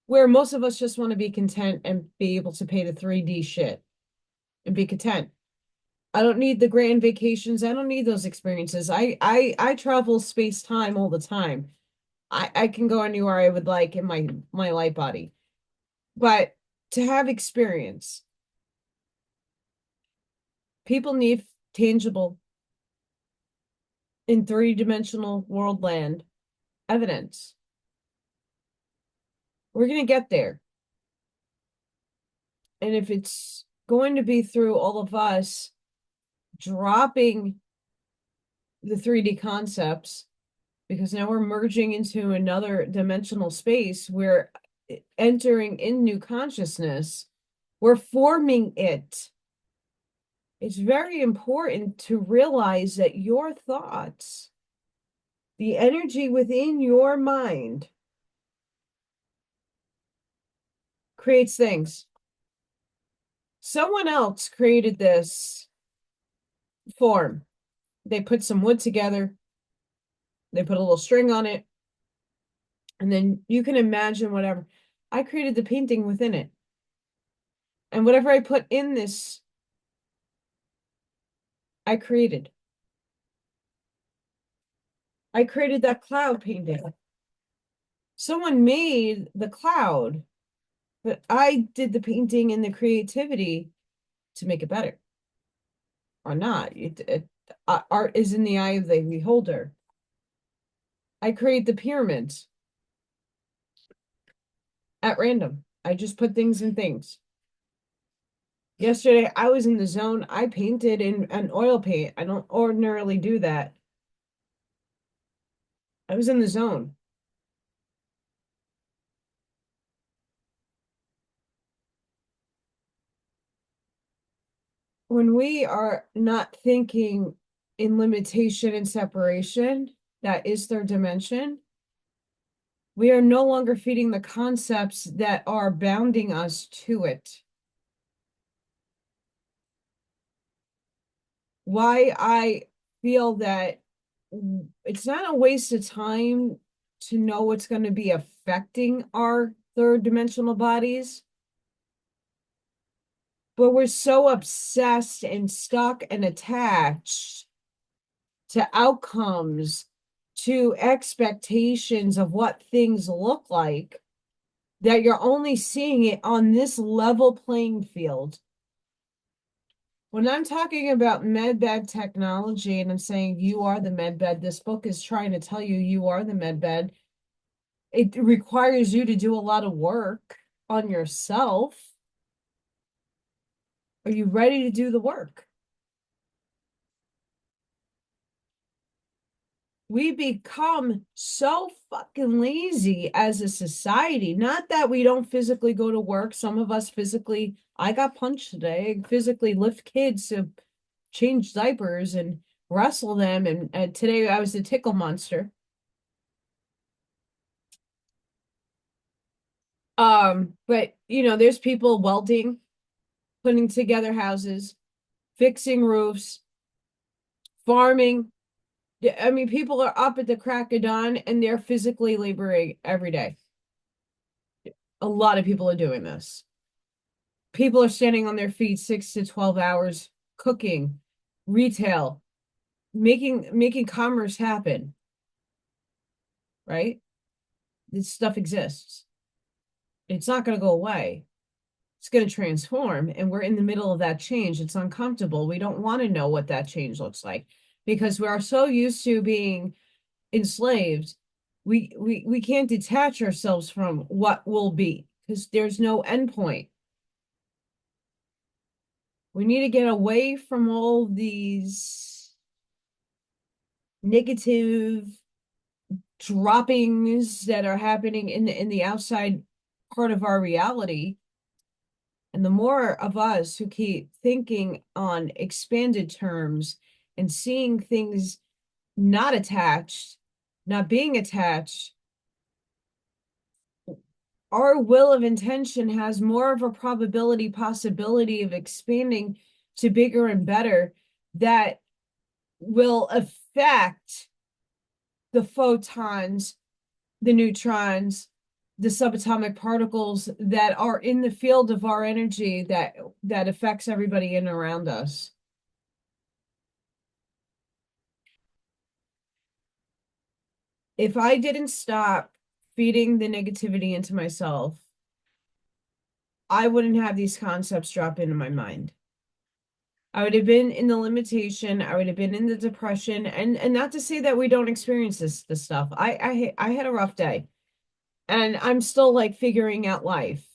Where most of us just want to be content and be able to pay the 3D shit and be content. I don't need the grand vacations. I don't need those experiences. I travel space time all the time. I can go anywhere I would like in my light body. But to have experience, people need tangible in three-dimensional world land evidence. We're going to get there. And if it's going to be through all of us dropping the 3D concepts, because now we're merging into another dimensional space, we're entering in new consciousness, we're forming it. It's very important to realize that your thoughts, the energy within your mind, creates things. Someone else created this form. They put some wood together, they put a little string on it, and then you can imagine whatever. I created the painting within it. And whatever I put in this, I created. I created that cloud painting. Someone made the cloud, but I did the painting and the creativity to make it better. Or not. Art is in the eye of the beholder. I create the pyramids at random. I just put things in things. Yesterday, I was in the zone. I painted in an oil paint. I don't ordinarily do that. I was in the zone. When we are not thinking in limitation and separation, that is third dimension, we are no longer feeding the concepts that are bounding us to it. Why I feel that it's not a waste of time to know what's going to be affecting our third dimensional bodies, but we're so obsessed and stuck and attached to outcomes, to expectations of what things look like, that you're only seeing it on this level playing field. When I'm talking about medbed technology and I'm saying you are the medbed, this book is trying to tell you you are the medbed. It requires you to do a lot of work on yourself. Are you ready to do the work? We become so fucking lazy as a society. Not that we don't physically go to work. Some of us physically, I got punched today, physically lift kids to change diapers and wrestle them. And today I was a tickle monster. But there's people welding, putting together houses, fixing roofs, farming. I mean, people are up at the crack of dawn and they're physically laboring every day. A lot of people are doing this. People are standing on their feet 6 to 12 hours cooking, retail, making commerce happen, right? This stuff exists. It's not going to go away. It's going to transform, and we're in the middle of that change. It's uncomfortable. We don't want to know what that change looks like because we are so used to being enslaved. We can't detach ourselves from what will be because there's no endpoint. We need to get away from all these negative droppings that are happening in the outside part of our reality. And the more of us who keep thinking on expanded terms and seeing things not attached, not being attached, our will of intention has more of a possibility of expanding to bigger and better that will affect the photons, the neutrons, the subatomic particles that are in the field of our energy that affects everybody in around us. If I didn't stop feeding the negativity into myself, I wouldn't have these concepts drop into my mind. I would have been in the limitation. I would have been in the depression, and not to say that we don't experience this stuff. I had a rough day, and I'm still like figuring out life.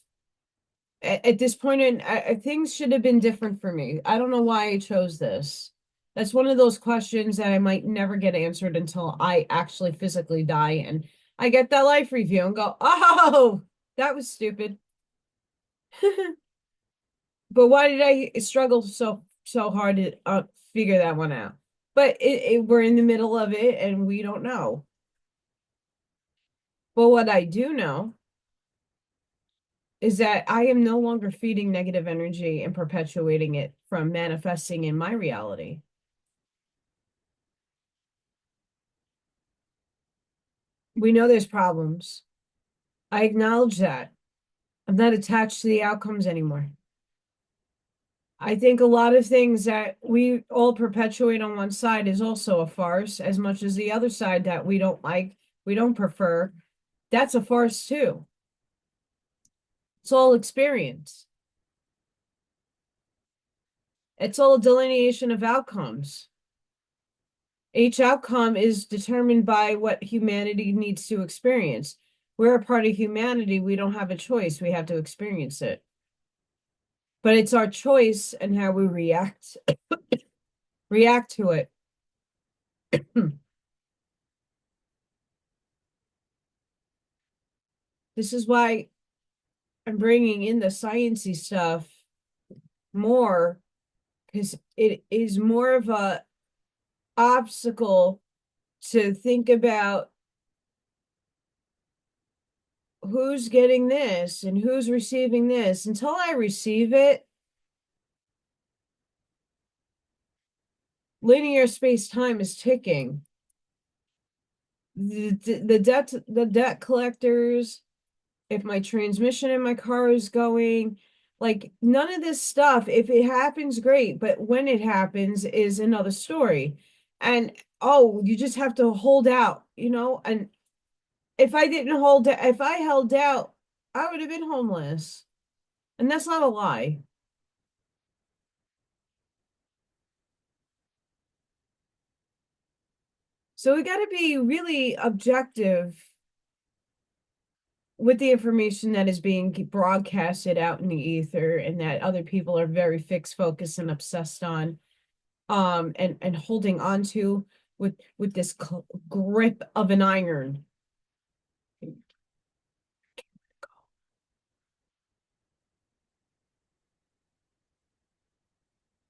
At this point in things should have been different for me. I don't know why I chose this. That's one of those questions that I might never get answered until I actually physically die and I get that life review and go, oh, that was stupid. But why did I struggle so hard to figure that one out? But we're in the middle of it and we don't know. But what I do know is that I am no longer feeding negative energy and perpetuating it from manifesting in my reality. We know there's problems. I acknowledge that. I'm not attached to the outcomes anymore. I think a lot of things that we all perpetuate on one side is also a farce, as much as the other side that we don't like, we don't prefer. That's a farce too. It's all experience. It's all a delineation of outcomes. Each outcome is determined by what humanity needs to experience. We're a part of humanity. We don't have a choice. We have to experience it. But it's our choice and how we react to it. This is why I'm bringing in the sciencey stuff more, because it is more of a obstacle to think about who's getting this and who's receiving this. Until I receive it, linear space-time is ticking. The debt collectors, if my transmission in my car is going, like none of this stuff, if it happens, great, but when it happens is another story. And oh, you just have to hold out, and if I held out, I would have been homeless. And that's not a lie. So we got to be really objective with the information that is being broadcasted out in the ether and that other people are very fixed, focused, and obsessed on, and holding on to. with this grip of an iron.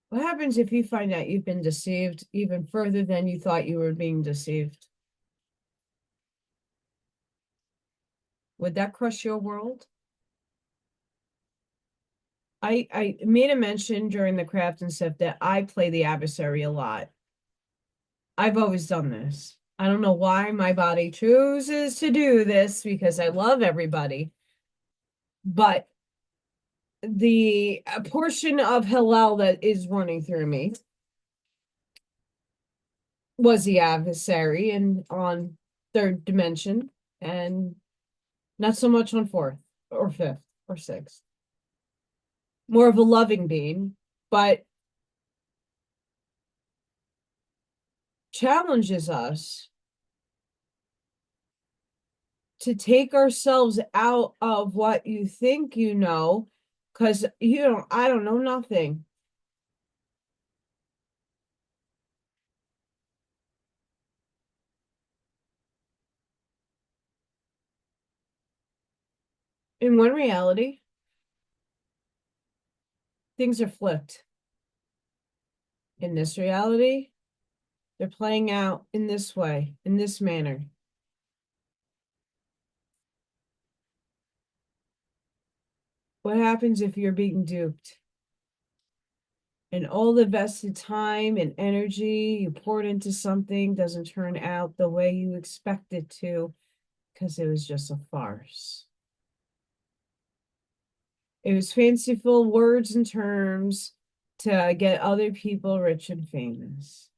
What happens if you find out you've been deceived even further than you thought you were being deceived? Would that crush your world? I made a mention during the craft and stuff that I play the adversary a lot. I've always done this. I don't know why my body chooses to do this because I love everybody. But the portion of Hillel that is running through me was the adversary and on third dimension, and not so much on fourth or fifth or sixth. More of a loving being, but challenges us to take ourselves out of what you think you know, because I don't know nothing. In one reality, things are flipped. In this reality, they're playing out in this way, in this manner. What happens if you're being duped? And all the vested time and energy you poured into something doesn't turn out the way you expect it to because it was just a farce. It was fanciful words and terms to get other people rich and famous.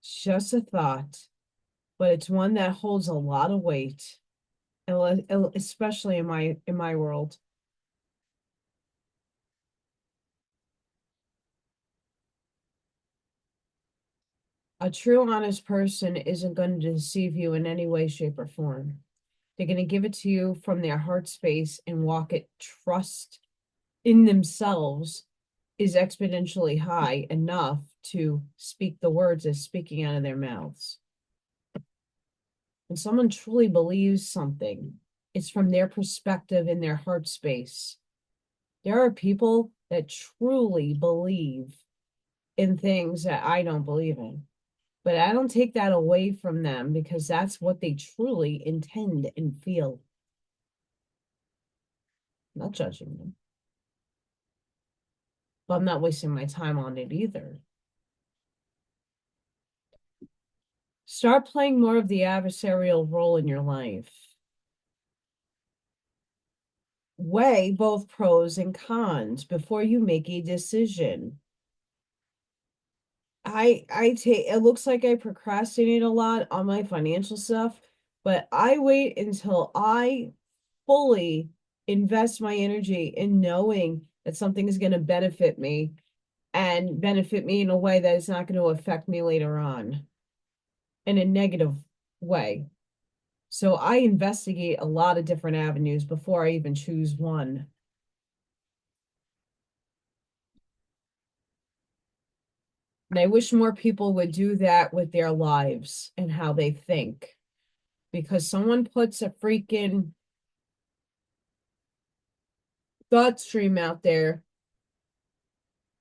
It's just a thought, but it's one that holds a lot of weight, especially in my world. A true honest person isn't going to deceive you in any way, shape, or form. They're going to give it to you from their heart space and walk it. Trust in themselves is exponentially high enough to speak the words as speaking out of their mouths. When someone truly believes something, it's from their perspective in their heart space. There are people that truly believe in things that I don't believe in. But I don't take that away from them because that's what they truly intend and feel. I'm not judging them. But I'm not wasting my time on it either. Start playing more of the adversarial role in your life. Weigh both pros and cons before you make a decision. I take it looks like I procrastinate a lot on my financial stuff, but I wait until I fully invest my energy in knowing that something is going to benefit me and benefit me in a way that is not going to affect me later on in a negative way. So I investigate a lot of different avenues before I even choose one. And I wish more people would do that with their lives and how they think. Because someone puts a freaking thought stream out there.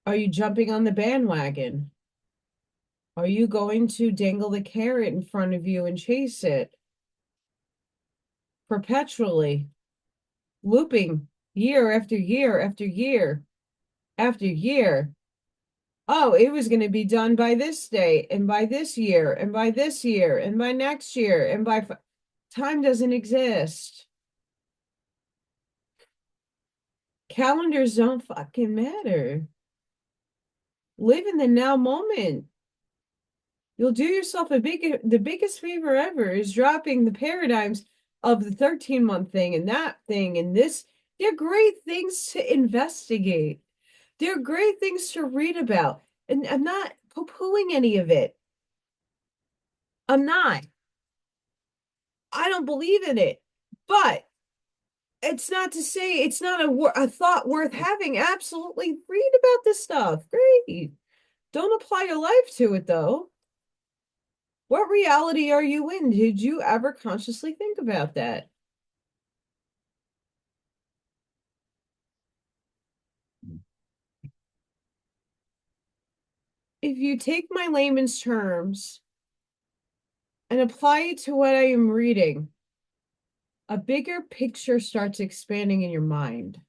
Are you jumping on the bandwagon? Are you going to dangle the carrot in front of you and chase it perpetually, looping year after year after year after year? Oh, it was going to be done by this date and by this year and by this year and by next year and by time doesn't exist. Calendars don't fucking matter. Live in the now moment. You'll do yourself the biggest favor ever is dropping the paradigms of the 13-month thing and that thing and this. They're great things to investigate. They're great things to read about. And I'm not poo-pooing any of it. I'm not. I don't believe in it. But it's not to say it's not a thought worth having. Absolutely read about this stuff. Great. Don't apply your life to it, though. What reality are you in? Did you ever consciously think about that? If you take my layman's terms and apply it to what I am reading, a bigger picture starts expanding in your mind.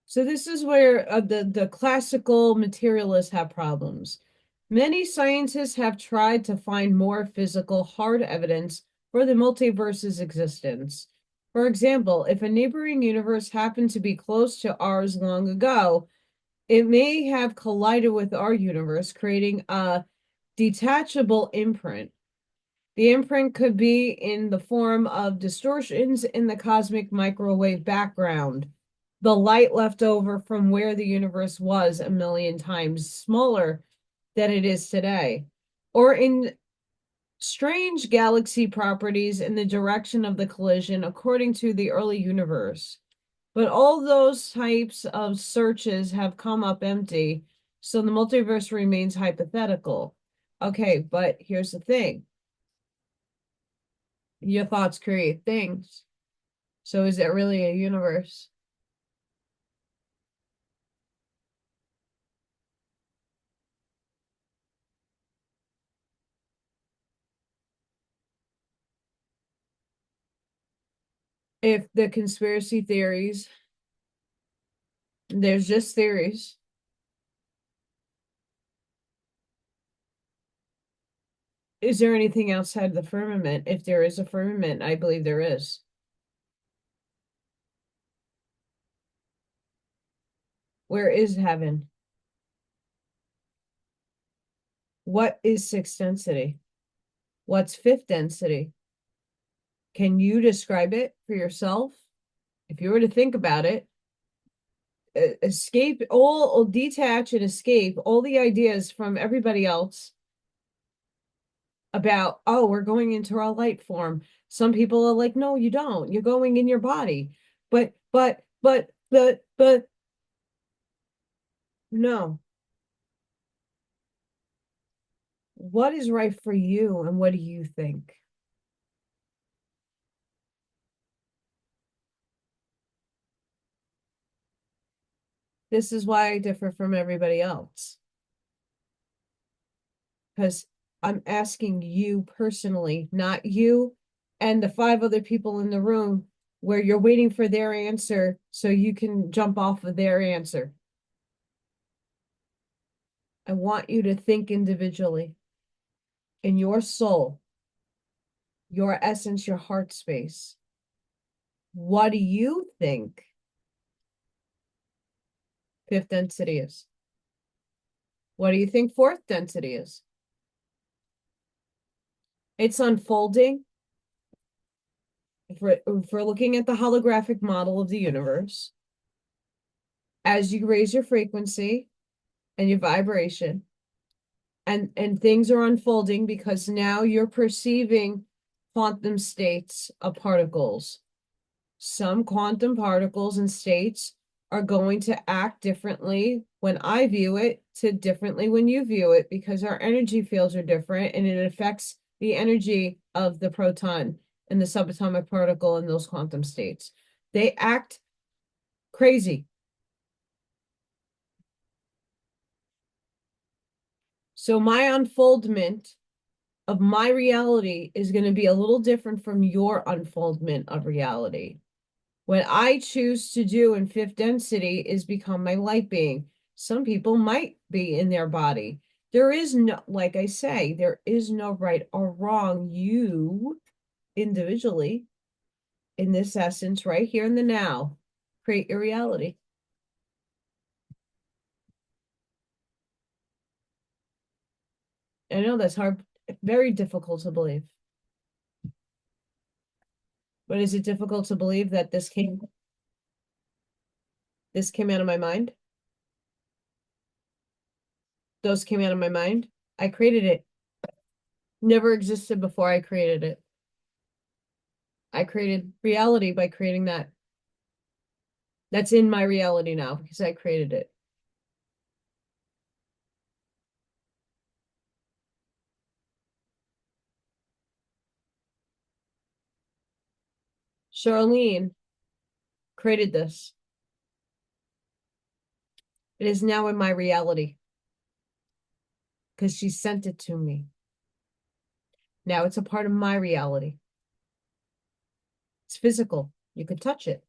So this is where the classical materialists have problems. Many scientists have tried to find more physical, hard evidence for the multiverse's existence. For example, if a neighboring universe happened to be close to ours long ago, it may have collided with our universe, creating a detachable imprint. The imprint could be in the form of distortions in the cosmic microwave background, the light left over from where the universe was a million times smaller than it is today, or in strange galaxy properties in the direction of the collision according to the early universe. But all those types of searches have come up empty, so the multiverse remains hypothetical. Okay, but here's the thing. Your thoughts create things. So is it really a universe? If the conspiracy theories, there's just theories. Is there anything outside the firmament? If there is a firmament, I believe there is. Where is heaven? What is sixth density? What's fifth density? Can you describe it for yourself? If you were to think about it, escape all, detach and escape all the ideas from everybody else about, oh, we're going into our light form. Some people are like, no, you don't. You're going in your body. But, no. What is right for you and what do you think? This is why I differ from everybody else. Because I'm asking you personally, not you and the five other people in the room where you're waiting for their answer so you can jump off of their answer. I want you to think individually in your soul, your essence, your heart space. What do you think fifth density is? What do you think fourth density is? It's unfolding. If we're looking at the holographic model of the universe, as you raise your frequency and your vibration, and things are unfolding because now you're perceiving quantum states of particles. Some quantum particles and states are going to act differently when I view it to differently when you view it because our energy fields are different and it affects the energy of the proton and the subatomic particle in those quantum states. They act crazy. So my unfoldment of my reality is going to be a little different from your unfoldment of reality. What I choose to do in fifth density is become my light being. Some people might be in their body. There is no, like I say, there is no right or wrong. You individually, in this essence, right here in the now, create your reality. I know that's hard, very difficult to believe. But is it difficult to believe that this came out of my mind? Those came out of my mind. I created it. Never existed before I created it. I created reality by creating that. That's in my reality now because I created it. Charlene created this. It is now in my reality because she sent it to me. Now it's a part of my reality. It's physical. You can touch it.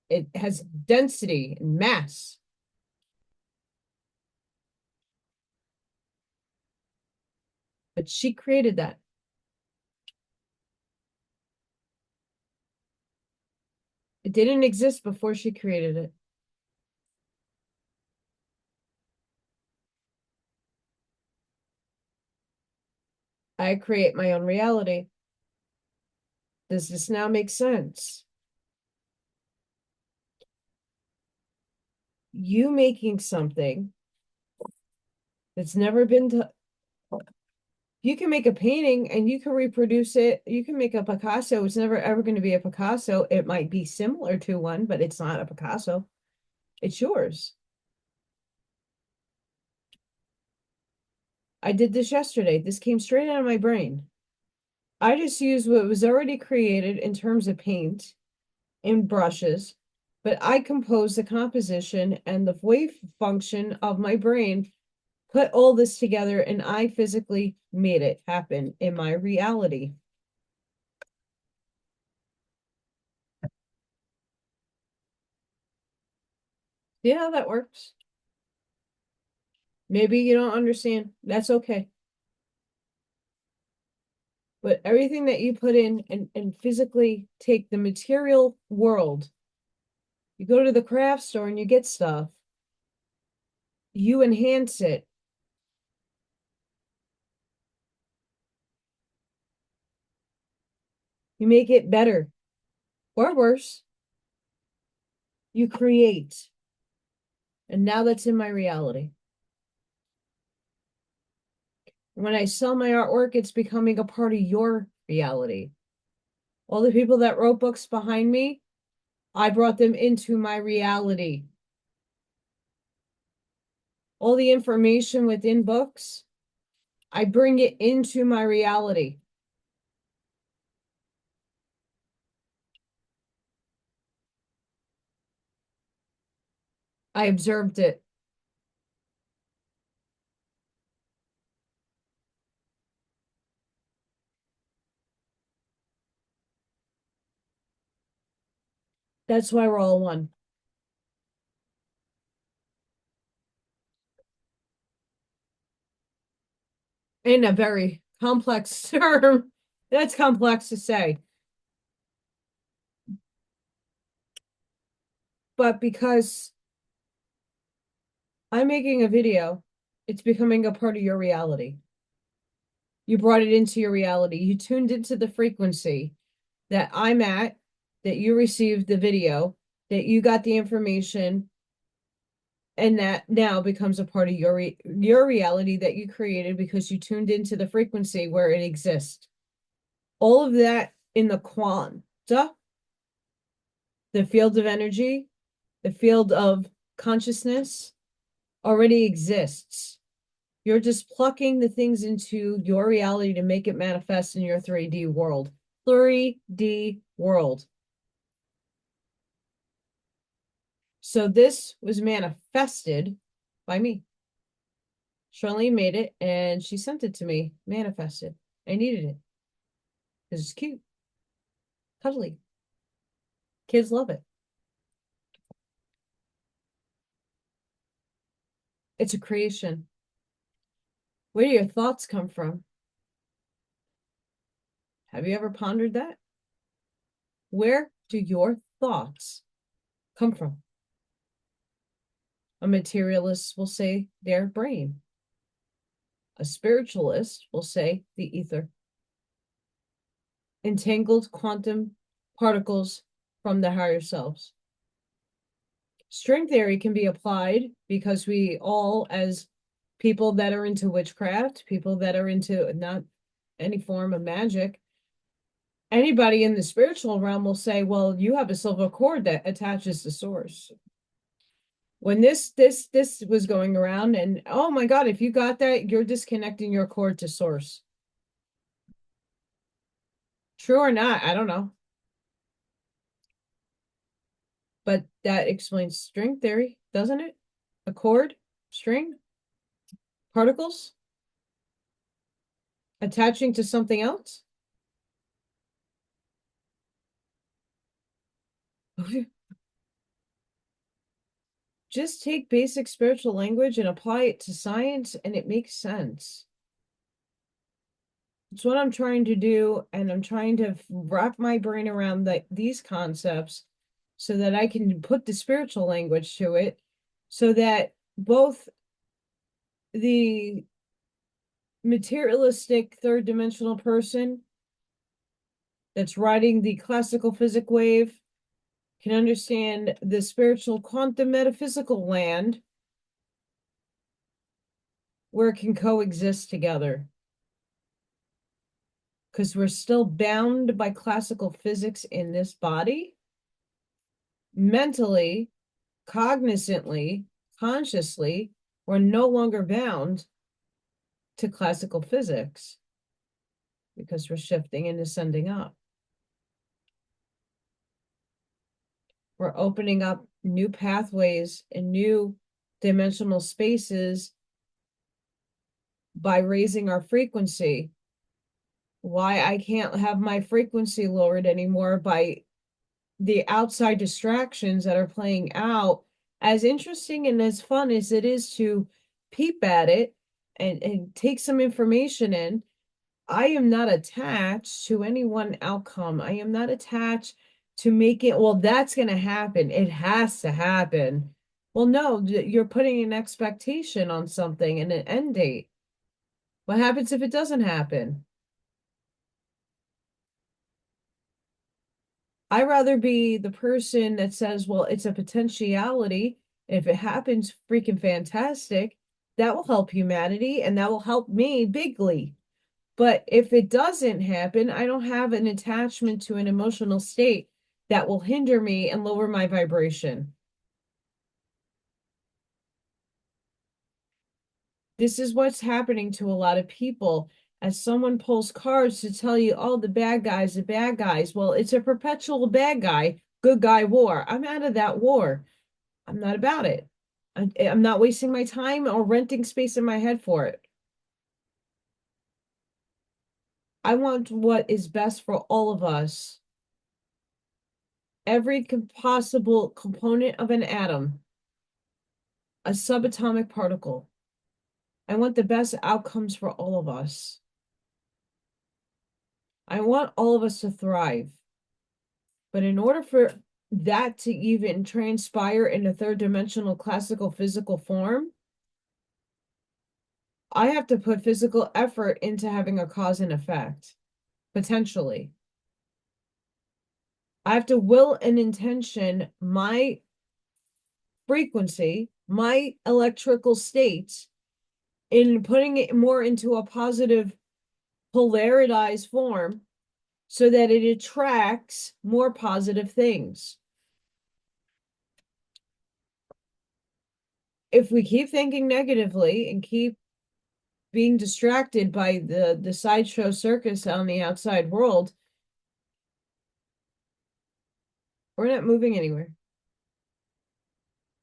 It has density and mass. But she created that. It didn't exist before she created it. I create my own reality. Does this now make sense? You making something that's never been to, you can make a painting and you can reproduce it. You can make a Picasso. It's never ever going to be a Picasso. It might be similar to one, but it's not a Picasso. It's yours. I did this yesterday. This came straight out of my brain. I just used what was already created in terms of paint and brushes, but I composed the composition and the wave function of my brain, put all this together, and I physically made it happen in my reality. See how that works? Maybe you don't understand. That's okay. But everything that you put in and physically take the material world, you go to the craft store and you get stuff, you enhance it. You make it better or worse. You create. And now that's in my reality. When I sell my artwork, it's becoming a part of your reality. All the people that wrote books behind me, I brought them into my reality. All the information within books, I bring it into my reality. I observed it. That's why we're all one. In a very complex term. That's complex to say. But because I'm making a video, it's becoming a part of your reality. You brought it into your reality. You tuned into the frequency that I'm at, that you received the video, that you got the information, and that now becomes a part of your reality that you created because you tuned into the frequency where it exists. All of that in the quanta, the field of energy, the field of consciousness already exists. You're just plucking the things into your reality to make it manifest in your 3D world. 3D world. So this was manifested by me. Charlene made it and she sent it to me, manifested. I needed it because it's cute, cuddly. Kids love it. It's a creation. Where do your thoughts come from? Have you ever pondered that? Where do your thoughts come from? A materialist will say their brain. A spiritualist will say the ether. Entangled quantum particles from the higher selves. String theory can be applied because we all, as people that are into witchcraft, people that are into not any form of magic, Anybody in the spiritual realm will say, well, you have a silver cord that attaches to source. When this was going around, and oh my God, if you got that, you're disconnecting your cord to source. True or not, I don't know. But that explains string theory, doesn't it? A cord, string, particles attaching to something else. Just take basic spiritual language and apply it to science, and it makes sense. It's what I'm trying to do, and I'm trying to wrap my brain around these concepts so that I can put the spiritual language to it, so that both the materialistic third dimensional person that's riding the classical physics wave can understand the spiritual quantum metaphysical land where it can coexist together. Because we're still bound by classical physics in this body, mentally, cognizantly, consciously, we're no longer bound to classical physics because we're shifting and ascending up. We're opening up new pathways and new dimensional spaces by raising our frequency. Why I can't have my frequency lowered anymore by the outside distractions that are playing out, as interesting and as fun as it is to peep at it and take some information in. I am not attached to any one outcome. I am not attached to make it, well, that's going to happen. It has to happen. Well, no, you're putting an expectation on something and an end date. What happens if it doesn't happen? I'd rather be the person that says, well, it's a potentiality. If it happens, freaking fantastic. That will help humanity and that will help me bigly. But if it doesn't happen, I don't have an attachment to an emotional state that will hinder me and lower my vibration. This is what's happening to a lot of people. As someone pulls cards to tell you, oh, the bad guys, the bad guys. Well, it's a perpetual bad guy, good guy war. I'm out of that war. I'm not about it. I'm not wasting my time or renting space in my head for it. I want what is best for all of us. Every possible component of an atom, a subatomic particle. I want the best outcomes for all of us. I want all of us to thrive. But in order for that to even transpire in a third dimensional classical physical form, I have to put physical effort into having a cause and effect, potentially. I have to will and intention my frequency, my electrical states, in putting it more into a positive polarized form so that it attracts more positive things. If we keep thinking negatively and keep being distracted by the sideshow circus on the outside world, we're not moving anywhere.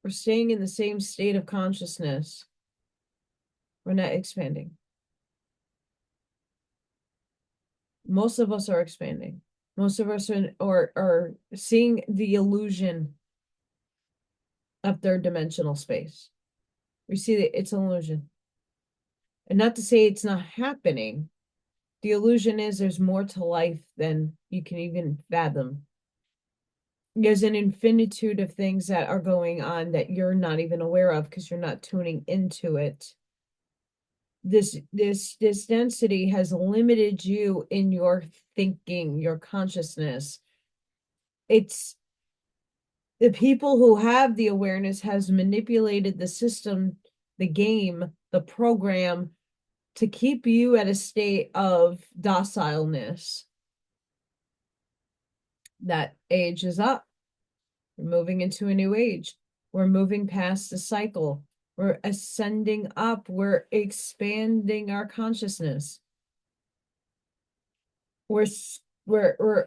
We're staying in the same state of consciousness. We're not expanding. Most of us are expanding. Most of us are seeing the illusion of third dimensional space. We see that it's an illusion. And not to say it's not happening. The illusion is there's more to life than you can even fathom. There's an infinitude of things that are going on that you're not even aware of because you're not tuning into it. This density has limited you in your thinking, your consciousness. It's the people who have the awareness has manipulated the system, the game, the program to keep you at a state of docileness. That age is up. We're moving into a new age. We're moving past the cycle. We're ascending up. We're expanding our consciousness. We're we're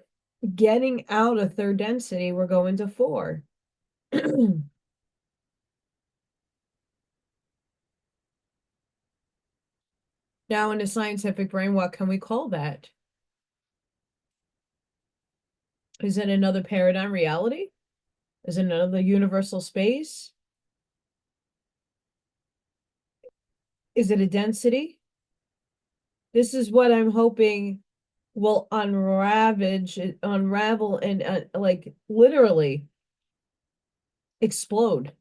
getting out of third density. We're going to four. Now, in the scientific brain, what can we call that? Is it another paradigm reality? Is it another universal space? Is it a density? This is what I'm hoping will unravel and like literally explode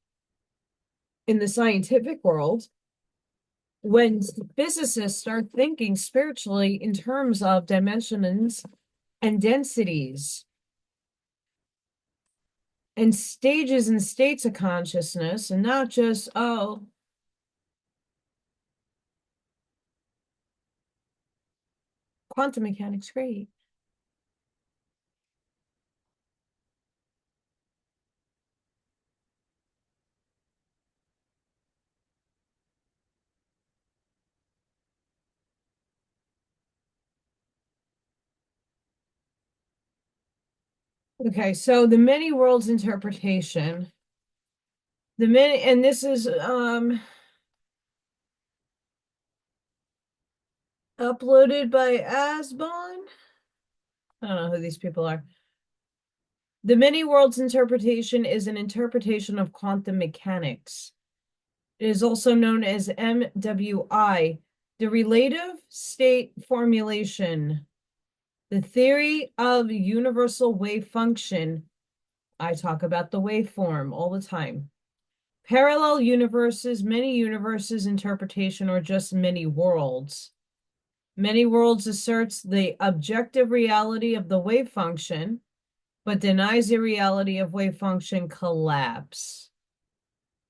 in the scientific world when physicists start thinking spiritually in terms of dimensions and densities and stages and states of consciousness, and not just, oh, quantum mechanics, great. Okay, so the many worlds interpretation, and this is uploaded by Asbon. I don't know who these people are. The many worlds interpretation is an interpretation of quantum mechanics. It is also known as MWI, the relative state formulation, the theory of universal wave function. I talk about the waveform all the time. Parallel universes, many universes interpretation, or just many worlds. Many worlds asserts the objective reality of the wave function, but denies the reality of wave function collapse.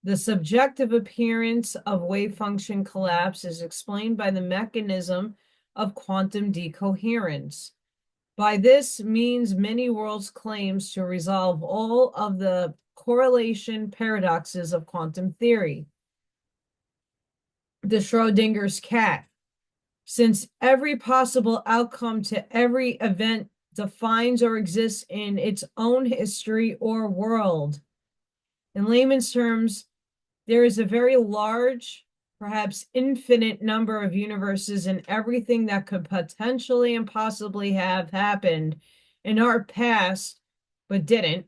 The subjective appearance of wave function collapse is explained by the mechanism of quantum decoherence. By this means many worlds claims to resolve all of the correlation paradoxes of quantum theory. The Schrodinger's cat. Since every possible outcome to every event defines or exists in its own history or world. In layman's terms, there is a very large, perhaps infinite number of universes, and everything that could potentially and possibly have happened in our past, but didn't,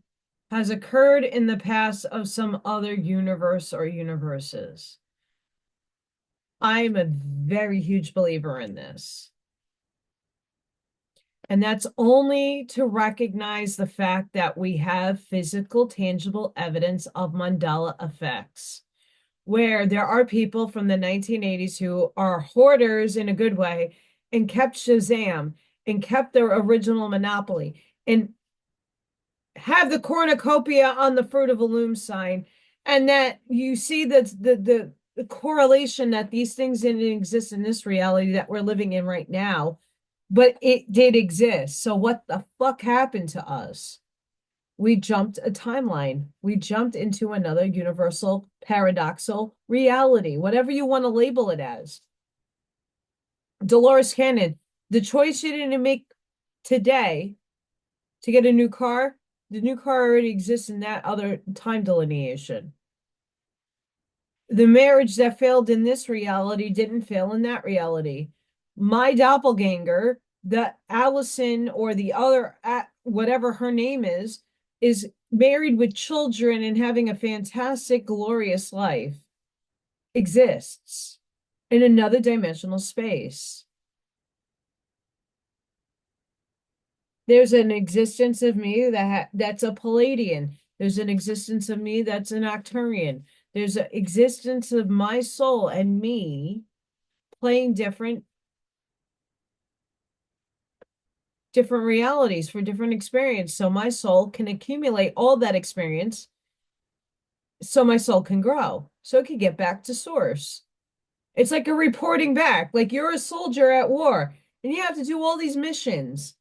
has occurred in the past of some other universe or universes. I'm a very huge believer in this. And that's only to recognize the fact that we have physical, tangible evidence of Mandela effects, where there are people from the 1980s who are hoarders in a good way and kept Shazam and kept their original Monopoly and have the cornucopia on the Fruit of a Loom sign. And that you see that the correlation that these things didn't exist in this reality that we're living in right now, but it did exist. So what the fuck happened to us? We jumped a timeline. We jumped into another universal paradoxal reality, whatever you want to label it as. Dolores Cannon, the choice you didn't make today to get a new car, the new car already exists in that other time delineation. The marriage that failed in this reality didn't fail in that reality. My doppelganger, the Allison or the other, whatever her name is married with children and having a fantastic, glorious life, exists in another dimensional space. There's an existence of me that's a Palladian. There's an existence of me that's an Octurian. There's an existence of my soul and me playing different realities for different experience. So my soul can accumulate all that experience so my soul can grow, so it can get back to source. It's like a reporting back, like you're a soldier at war and you have to do all these missions.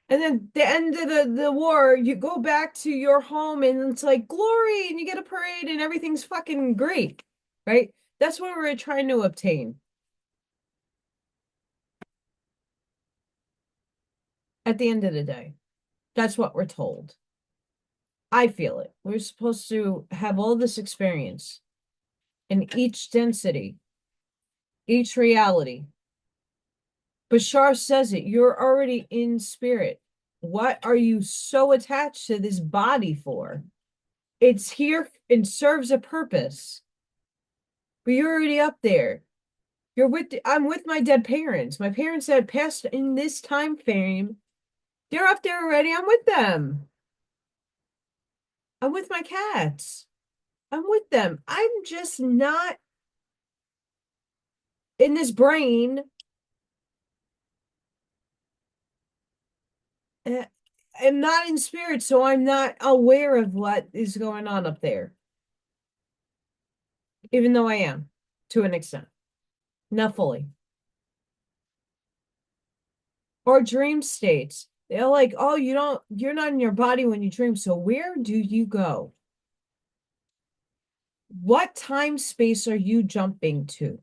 And then the end of the war, you go back to your home and it's like glory and you get a parade and everything's fucking great, right? That's what we're trying to obtain. At the end of the day, that's what we're told. I feel it. We're supposed to have all this experience in each density, each reality. Bashar says it, you're already in spirit. What are you so attached to this body for? It's here and serves a purpose. But you're already up there. I'm with my dead parents. My parents that passed in this time frame. They're up there already. I'm with them. I'm with my cats. I'm with them. I'm just not in this brain. I'm not in spirit, so I'm not aware of what is going on up there. Even though I am, to an extent. Not fully. Or dream states. They're like, oh, you're not in your body when you dream. So where do you go? What time space are you jumping to?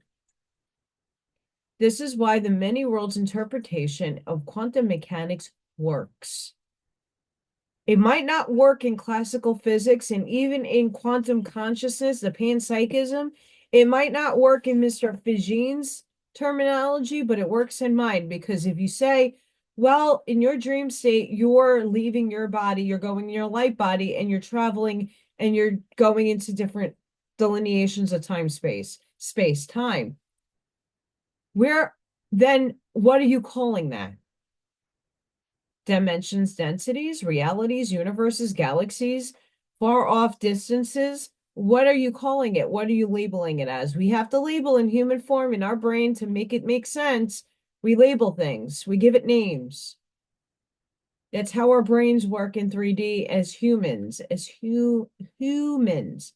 This is why the many worlds interpretation of quantum mechanics works. It might not work in classical physics and even in quantum consciousness, the panpsychism. It might not work in Mr. Fijine's terminology, but it works in mine because if you say, well, in your dream state, you're leaving your body, you're going in your light body, and you're traveling and you're going into different delineations of time, space, time. Where then what are you calling that? Dimensions, densities, realities, universes, galaxies, far off distances. What are you calling it? What are you labeling it as? We have to label in human form in our brain to make it make sense. We label things, we give it names. That's how our brains work in 3D as humans, as humans.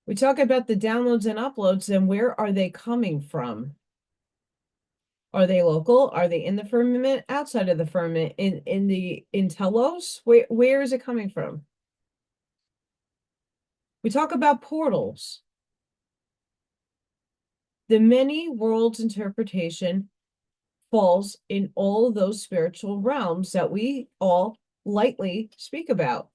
We talk about the downloads and uploads, and where are they coming from? Are they local? Are they in the firmament? Outside of the firmament? In Telos? Where is it coming from? We talk about portals. The many worlds interpretation falls in all of those spiritual realms that we all lightly speak about.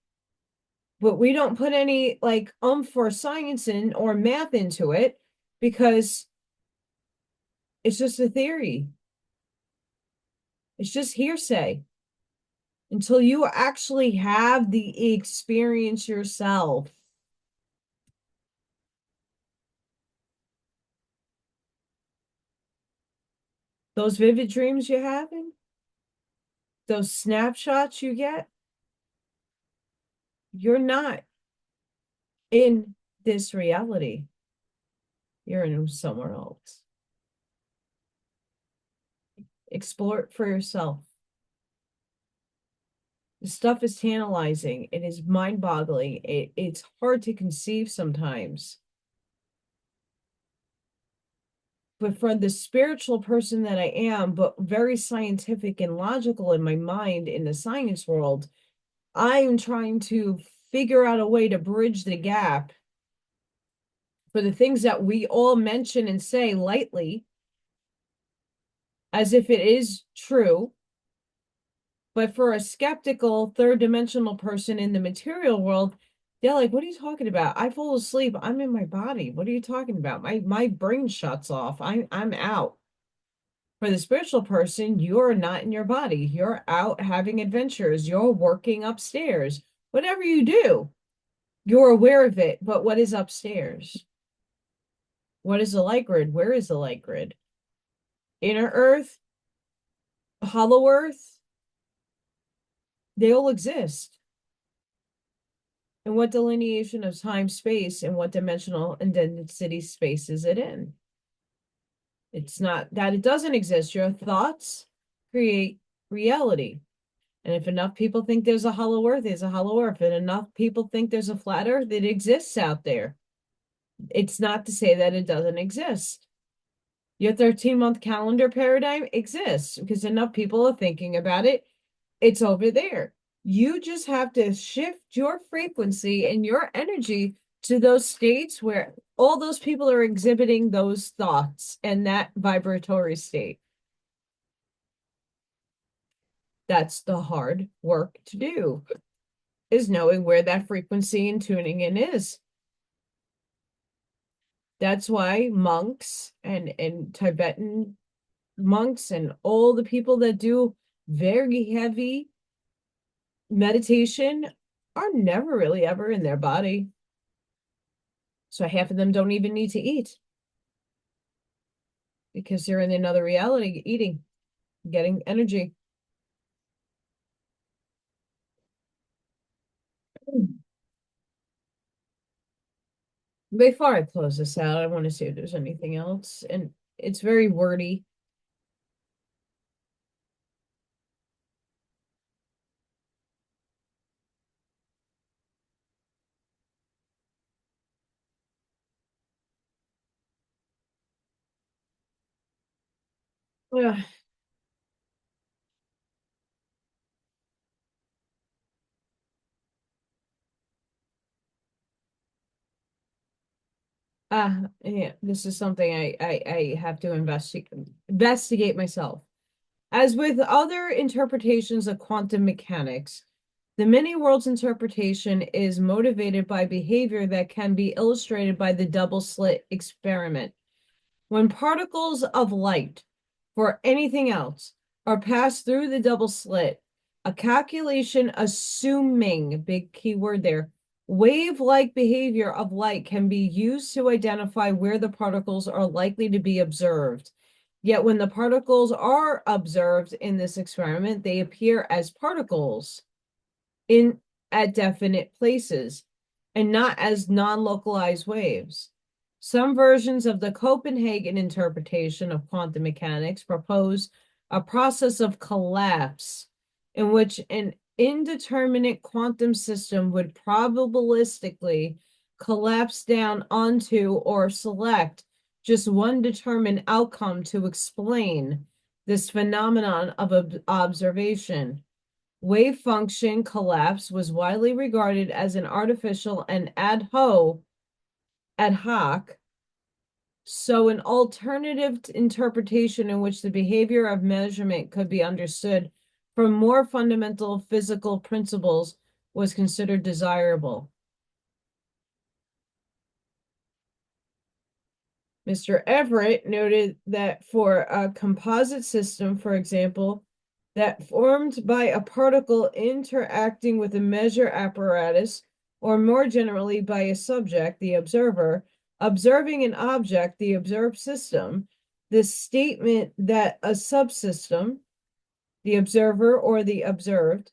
But we don't put any like for science in or math into it because it's just a theory. It's just hearsay until you actually have the experience yourself. Those vivid dreams you're having, those snapshots you get, you're not in this reality. You're in somewhere else. Explore it for yourself. The stuff is tantalizing. It is mind-boggling. It's hard to conceive sometimes. But for the spiritual person that I am, but very scientific and logical in my mind in the science world, I am trying to figure out a way to bridge the gap for the things that we all mention and say lightly as if it is true. But for a skeptical third dimensional person in the material world, they're like, what are you talking about? I fall asleep. I'm in my body. What are you talking about? My brain shuts off. I'm out. For the spiritual person, you're not in your body. You're out having adventures. You're working upstairs. Whatever you do, you're aware of it. But what is upstairs? What is the light grid? Where is the light grid? Inner Earth, hollow Earth, they all exist. And what delineation of time, space, and what dimensional and density space is it in? It's not that it doesn't exist. Your thoughts create reality. And if enough people think there's a hollow earth, there's a hollow earth. And enough people think there's a flat earth, it exists out there. It's not to say that it doesn't exist. Your 13-month calendar paradigm exists because enough people are thinking about it. It's over there. You just have to shift your frequency and your energy to those states where all those people are exhibiting those thoughts and that vibratory state. That's the hard work to do, is knowing where that frequency and tuning in is. That's why monks and Tibetan monks and all the people that do very heavy meditation are never really ever in their body. So half of them don't even need to eat because they're in another reality, eating, getting energy. Before I close this out, I want to see if there's anything else. And it's very wordy. Yeah. Yeah, this is something I have to investigate myself. As with other interpretations of quantum mechanics, the many worlds interpretation is motivated by behavior that can be illustrated by the double slit experiment. When particles of light, for anything else, are passed through the double slit, a calculation assuming, big keyword there, wave-like behavior of light can be used to identify where the particles are likely to be observed. Yet when the particles are observed in this experiment, they appear as particles in at definite places and not as non-localized waves. Some versions of the Copenhagen interpretation of quantum mechanics propose a process of collapse in which an indeterminate quantum system would probabilistically collapse down onto or select just one determined outcome to explain this phenomenon of observation. Wave function collapse was widely regarded as an artificial and ad hoc, so an alternative interpretation in which the behavior of measurement could be understood from more fundamental physical principles was considered desirable. Mr. Everett noted that for a composite system, for example, that formed by a particle interacting with a measure apparatus, or more generally by a subject, the observer, observing an object, the observed system, the statement that a subsystem, the observer or the observed,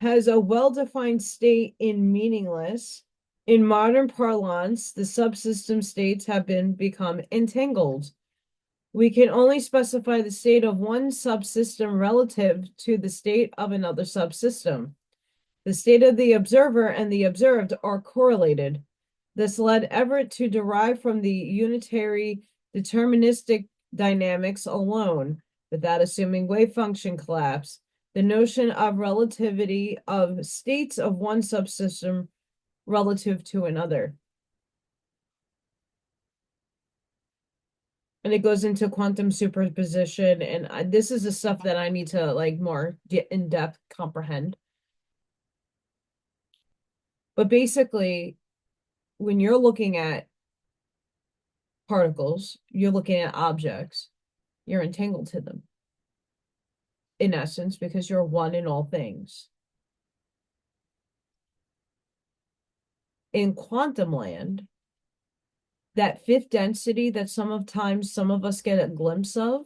has a well-defined state in meaningless. In modern parlance, the subsystem states have become entangled. We can only specify the state of one subsystem relative to the state of another subsystem. The state of the observer and the observed are correlated. This led Everett to derive from the unitary deterministic dynamics alone, without assuming wave function collapse, the notion of relativity of states of one subsystem relative to another. And it goes into quantum superposition, and this is the stuff that I need to like more get in depth comprehend. But basically, when you're looking at particles, you're looking at objects, you're entangled to them, in essence, because you're one in all things. In quantum land, that fifth density that some of us get a glimpse of,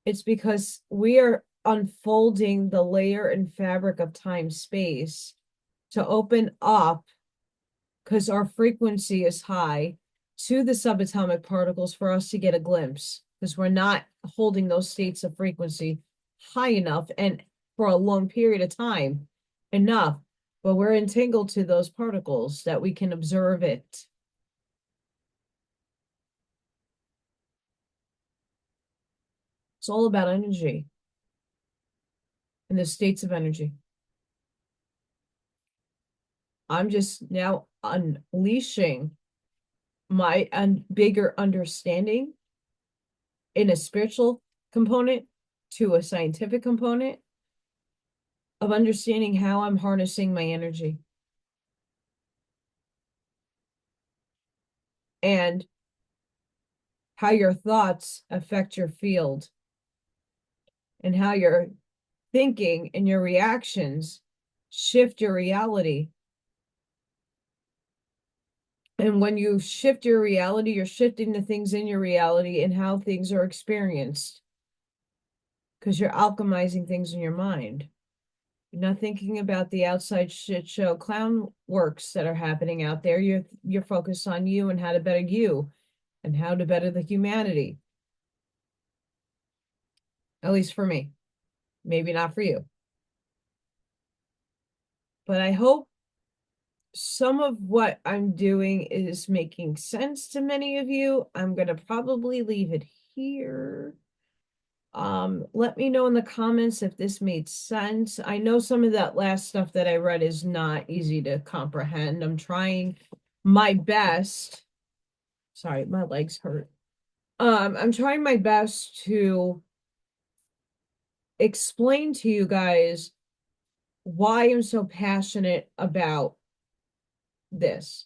it's because we are unfolding the layer and fabric of time space to open up, because our frequency is high, to the subatomic particles for us to get a glimpse, because we're not holding those states of frequency high enough and for a long period of time enough, but we're entangled to those particles that we can observe it. It's all about energy and the states of energy. I'm just now unleashing my bigger understanding in a spiritual component to a scientific component of understanding how I'm harnessing my energy. And how your thoughts affect your field and how your thinking and your reactions shift your reality. And when you shift your reality, you're shifting the things in your reality and how things are experienced. Because you're alchemizing things in your mind. You're not thinking about the outside shit show clown works that are happening out there. You're focused on you and how to better you and how to better the humanity. At least for me. Maybe not for you. But I hope some of what I'm doing is making sense to many of you. I'm going to probably leave it here. Let me know in the comments if this made sense. I know some of that last stuff that I read is not easy to comprehend. I'm trying my best. Sorry, my legs hurt. I'm trying my best to explain to you guys why I'm so passionate about this.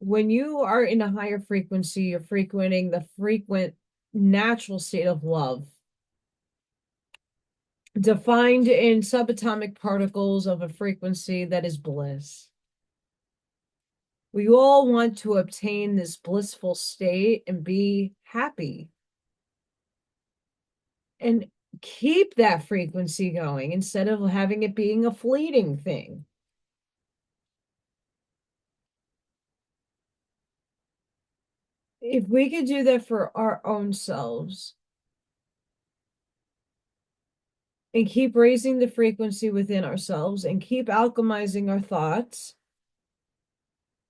When you are in a higher frequency, you're frequenting the frequent natural state of love, defined in subatomic particles of a frequency that is bliss. We all want to obtain this blissful state and be happy and keep that frequency going instead of having it being a fleeting thing. If we could do that for our own selves and keep raising the frequency within ourselves and keep alchemizing our thoughts.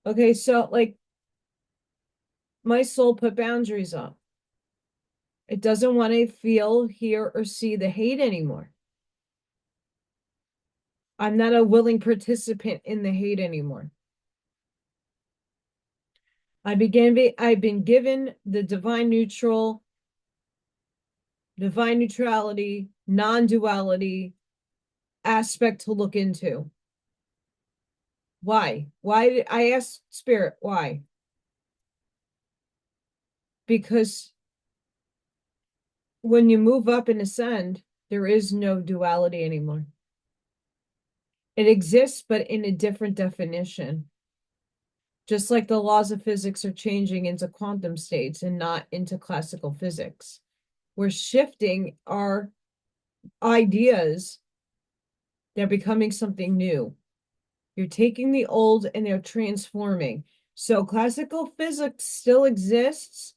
Okay, so like my soul put boundaries up. It doesn't want to feel, hear, or see the hate anymore. I'm not a willing participant in the hate anymore. I've been given the divine neutrality, non-duality aspect to look into. Why? Why did I ask Spirit? Why? Because when you move up and ascend, there is no duality anymore. It exists, but in a different definition. Just like the laws of physics are changing into quantum states and not into classical physics. We're shifting our ideas. They're becoming something new. You're taking the old and they're transforming. So classical physics still exists.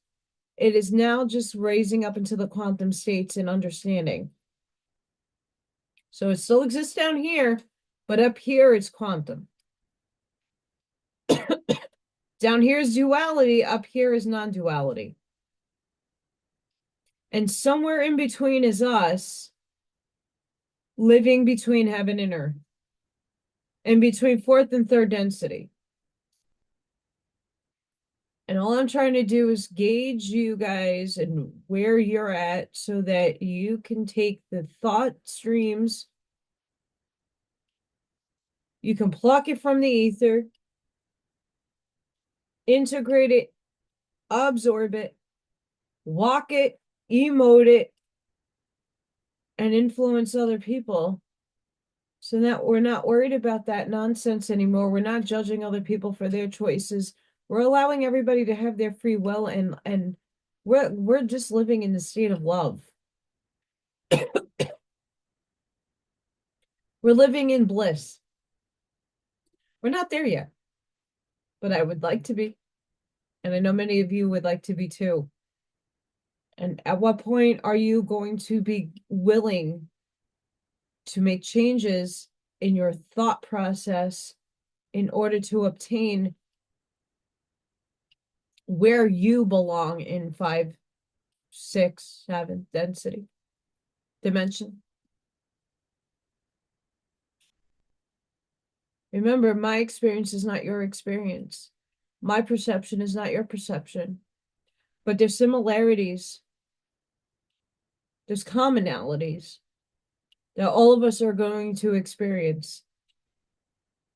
It is now just raising up into the quantum states and understanding. So it still exists down here, but up here it's quantum. Down here is duality, up here is non-duality. And somewhere in between is us living between heaven and earth, in between fourth and third density. And all I'm trying to do is gauge you guys and where you're at so that you can take the thought streams, you can pluck it from the ether, integrate it, absorb it, walk it, emote it, and influence other people so that we're not worried about that nonsense anymore. We're not judging other people for their choices. We're allowing everybody to have their free will, and we're just living in the state of love. We're living in bliss. We're not there yet, but I would like to be. And I know many of you would like to be too. And at what point are you going to be willing to make changes in your thought process in order to obtain where you belong in 5 6, 7 density, dimension. Remember, my experience is not your experience. My perception is not your perception. But there's similarities, there's commonalities that all of us are going to experience.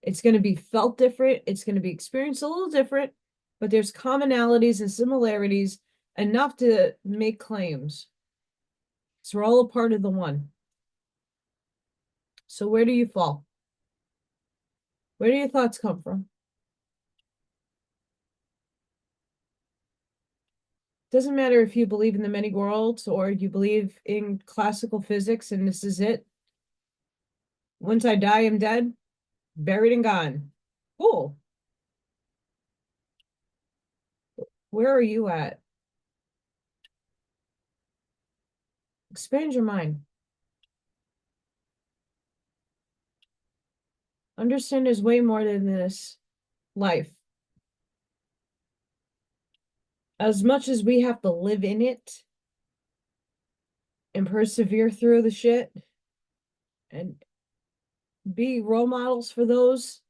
It's going to be felt different. It's going to be experienced a little different, but there's commonalities and similarities enough to make claims. So we're all a part of the one. So where do you fall? Where do your thoughts come from? Doesn't matter if you believe in the many worlds or you believe in classical physics and this is it. Once I die, I'm dead, buried and gone. Cool. Where are you at? Expand your mind. Understand there's way more than this life. As much as we have to live in it and persevere through the shit and be role models for those,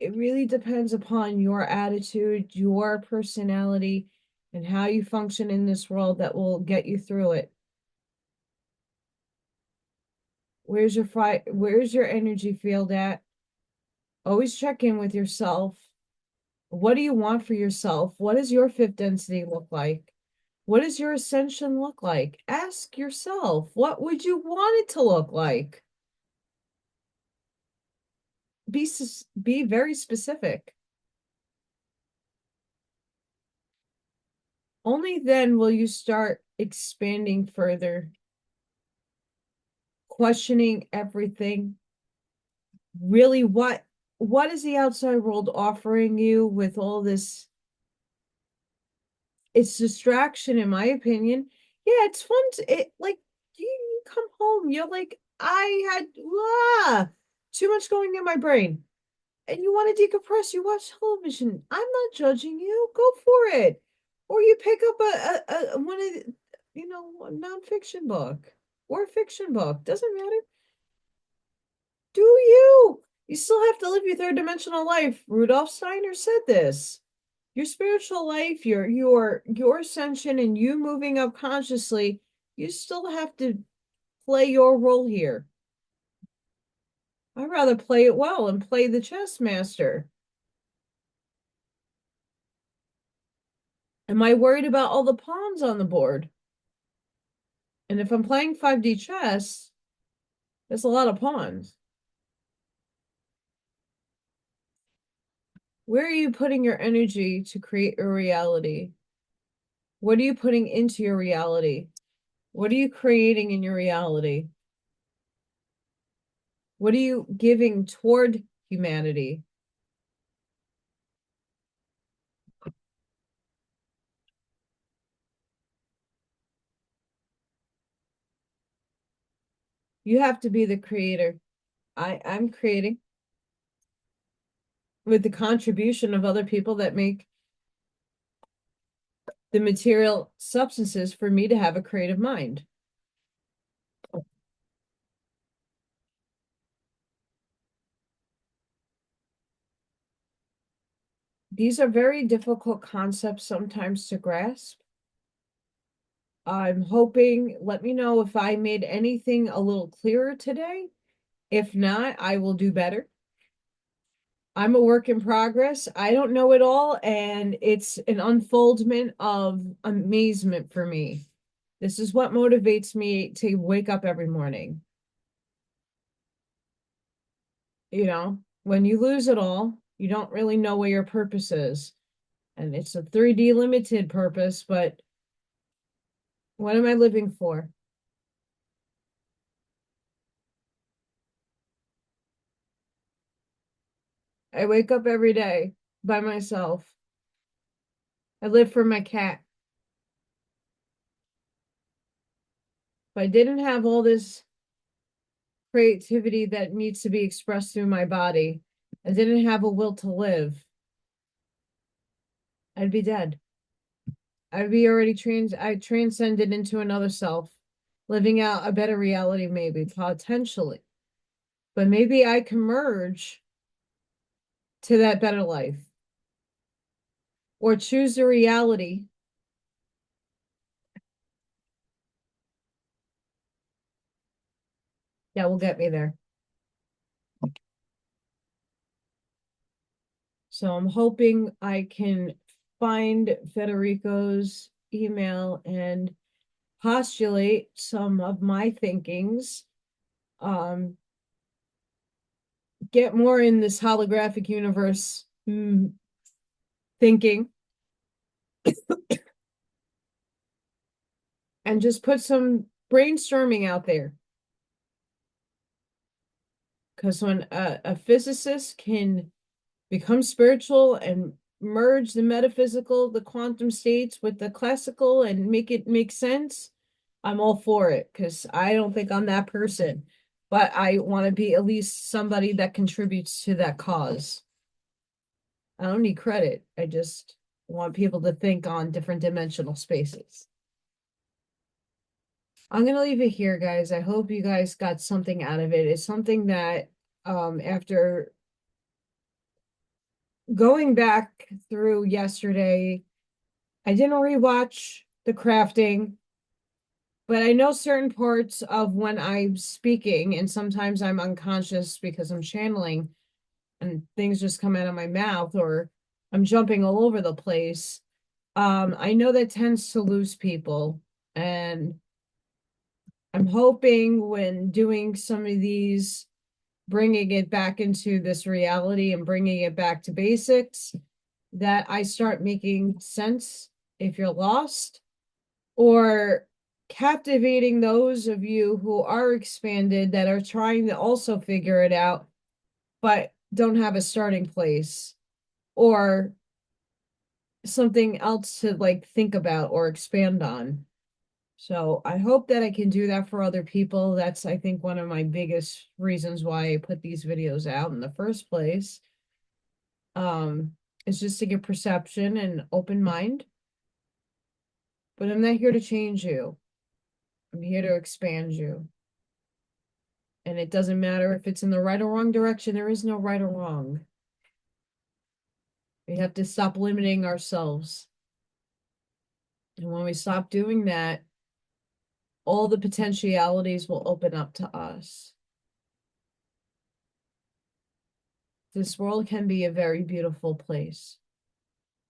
it really depends upon your attitude, your personality, and how you function in this world that will get you through it. Where's your energy field at? Always check in with yourself. What do you want for yourself? What does your fifth density look like? What does your ascension look like? Ask yourself, what would you want it to look like? Be very specific. Only then will you start expanding further, questioning everything. Really, what is the outside world offering you with all this? It's distraction, in my opinion. Yeah, it's fun like you come home, you're like, I had too much going in my brain. And you want to decompress, you watch television. I'm not judging you. Go for it. Or you pick up a one of a nonfiction book or a fiction book. Doesn't matter. Do you? You still have to live your third dimensional life. Rudolf Steiner said this. Your spiritual life, your ascension, and you moving up consciously, you still have to play your role here. I'd rather play it well and play the chess master. Am I worried about all the pawns on the board? And if I'm playing 5D chess, there's a lot of pawns. Where are you putting your energy to create a reality? What are you putting into your reality? What are you creating in your reality? What are you giving toward humanity? You have to be the creator. I'm creating with the contribution of other people that make the material substances for me to have a creative mind. These are very difficult concepts sometimes to grasp. I'm hoping, let me know if I made anything a little clearer today. If not, I will do better. I'm a work in progress. I don't know it all, and it's an unfoldment of amazement for me. This is what motivates me to wake up every morning. When you lose it all, you don't really know where your purpose is. And it's a 3D limited purpose, but what am I living for? I wake up every day by myself. I live for my cat. If I didn't have all this creativity that needs to be expressed through my body, I didn't have a will to live, I'd be dead. I transcended into another self, living out a better reality, maybe, potentially. But maybe I can merge to that better life. Or choose a reality that will get me there. So I'm hoping I can find Federico's email and postulate some of my thinkings. Get more in this holographic universe thinking. And just put some brainstorming out there. Because when a physicist can become spiritual and merge the metaphysical, the quantum states with the classical and make it make sense, I'm all for it, because I don't think I'm that person, but I want to be at least somebody that contributes to that cause. I don't need credit. I just want people to think on different dimensional spaces. I'm going to leave it here, guys. I hope you guys got something out of it. It's something that after going back through yesterday, I didn't rewatch the crafting, but I know certain parts of when I'm speaking, and sometimes I'm unconscious because I'm channeling and things just come out of my mouth or I'm jumping all over the place. I know that tends to lose people, and I'm hoping when doing some of these, bringing it back into this reality and bringing it back to basics, that I start making sense if you're lost, or captivating those of you who are expanded that are trying to also figure it out, but don't have a starting place or something else to like think about or expand on. So I hope that I can do that for other people. That's, I think, one of my biggest reasons why I put these videos out in the first place. It's just to get perception and open mind. But I'm not here to change you. I'm here to expand you. And it doesn't matter if it's in the right or wrong direction. There is no right or wrong. We have to stop limiting ourselves. And when we stop doing that, all the potentialities will open up to us. This world can be a very beautiful place.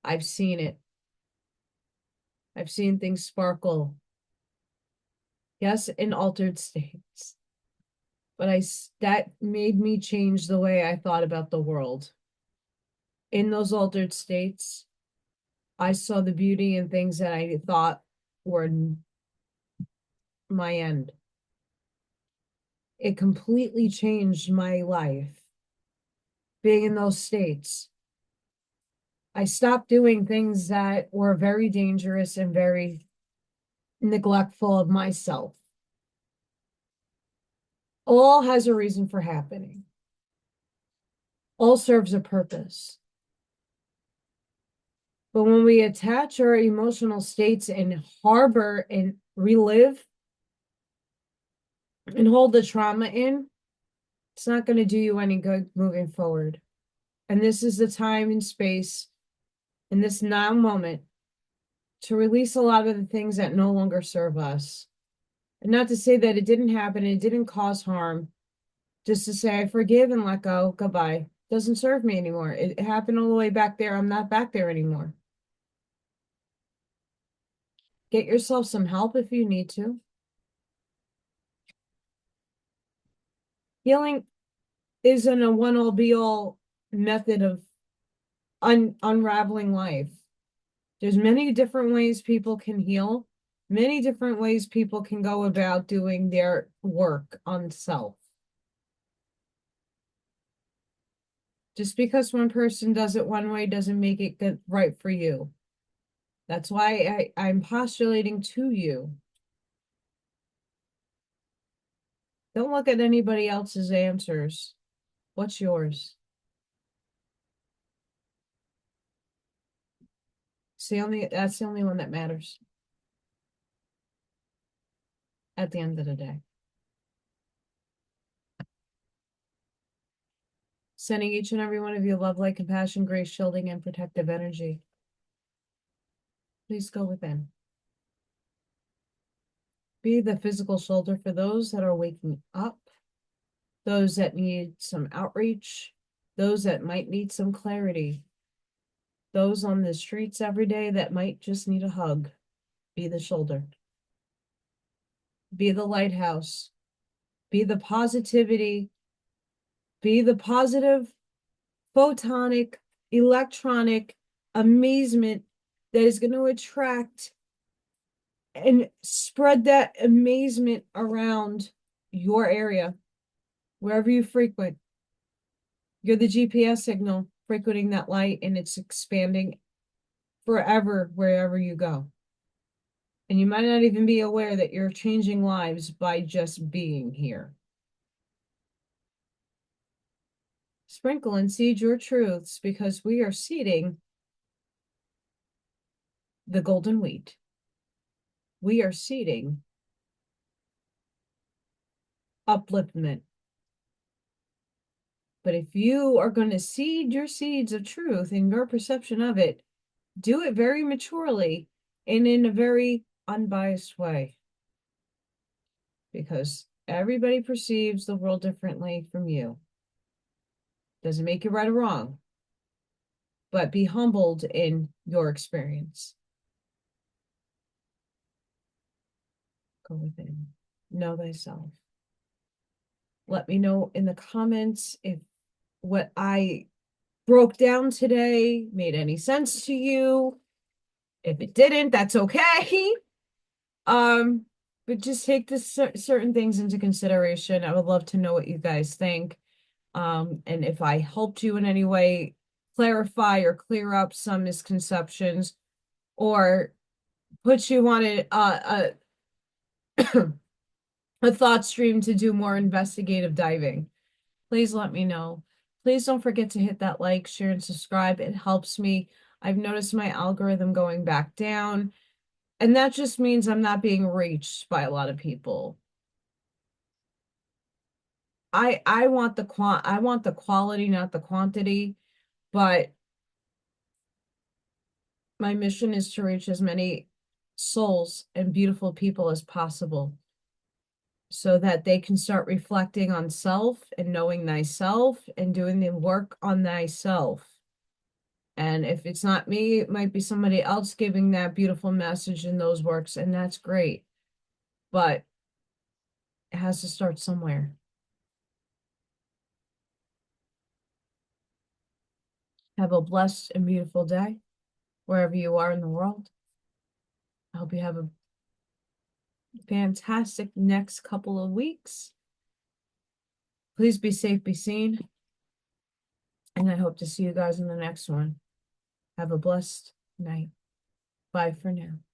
I've seen it. I've seen things sparkle. Yes, in altered states. But that made me change the way I thought about the world. In those altered states, I saw the beauty in things that I thought were my end. It completely changed my life. Being in those states, I stopped doing things that were very dangerous and very neglectful of myself. All has a reason for happening. All serves a purpose. But when we attach our emotional states and harbor and relive and hold the trauma in, it's not going to do you any good moving forward. And this is the time and space in this now moment to release a lot of the things that no longer serve us. And not to say that it didn't happen, it didn't cause harm, just to say I forgive and let go, goodbye. Doesn't serve me anymore. It happened all the way back there. I'm not back there anymore. Get yourself some help if you need to. Healing isn't a one-all be-all method of unraveling life. There's many different ways people can heal, many different ways people can go about doing their work on self. Just because one person does it one way doesn't make it good, right for you. That's why I'm postulating to you. Don't look at anybody else's answers. What's yours? That's the only one that matters at the end of the day. Sending each and every one of you love, light, compassion, grace, shielding, and protective energy. Please go within. Be the physical shoulder for those that are waking up, those that need some outreach, those that might need some clarity, those on the streets every day that might just need a hug. Be the shoulder. Be the lighthouse. Be the positivity. Be the positive, photonic, electronic amazement that is going to attract and spread that amazement around your area, wherever you frequent. You're the GPS signal frequenting that light, and it's expanding forever wherever you go. And you might not even be aware that you're changing lives by just being here. Sprinkle and seed your truths, because we are seeding the golden wheat. We are seeding upliftment. But if you are going to seed your seeds of truth in your perception of it, do it very maturely and in a very unbiased way. Because everybody perceives the world differently from you. Doesn't make you right or wrong, but be humbled in your experience. Go within. Know thyself. Let me know in the comments if what I broke down today made any sense to you. If it didn't, that's okay. But just take this certain things into consideration. I would love to know what you guys think. And if I helped you in any way clarify or clear up some misconceptions, or put you on a thought stream to do more investigative diving, please let me know. Please don't forget to hit that like, share, and subscribe. It helps me. I've noticed my algorithm going back down, and that just means I'm not being reached by a lot of people. I want the quality, not the quantity, but my mission is to reach as many souls and beautiful people as possible, so that they can start reflecting on self and knowing thyself and doing the work on thyself. And if it's not me, it might be somebody else giving that beautiful message in those works, and that's great. But it has to start somewhere. Have a blessed and beautiful day wherever you are in the world. I hope you have a fantastic next couple of weeks. Please be safe, be seen. And I hope to see you guys in the next one. Have a blessed night. Bye for now.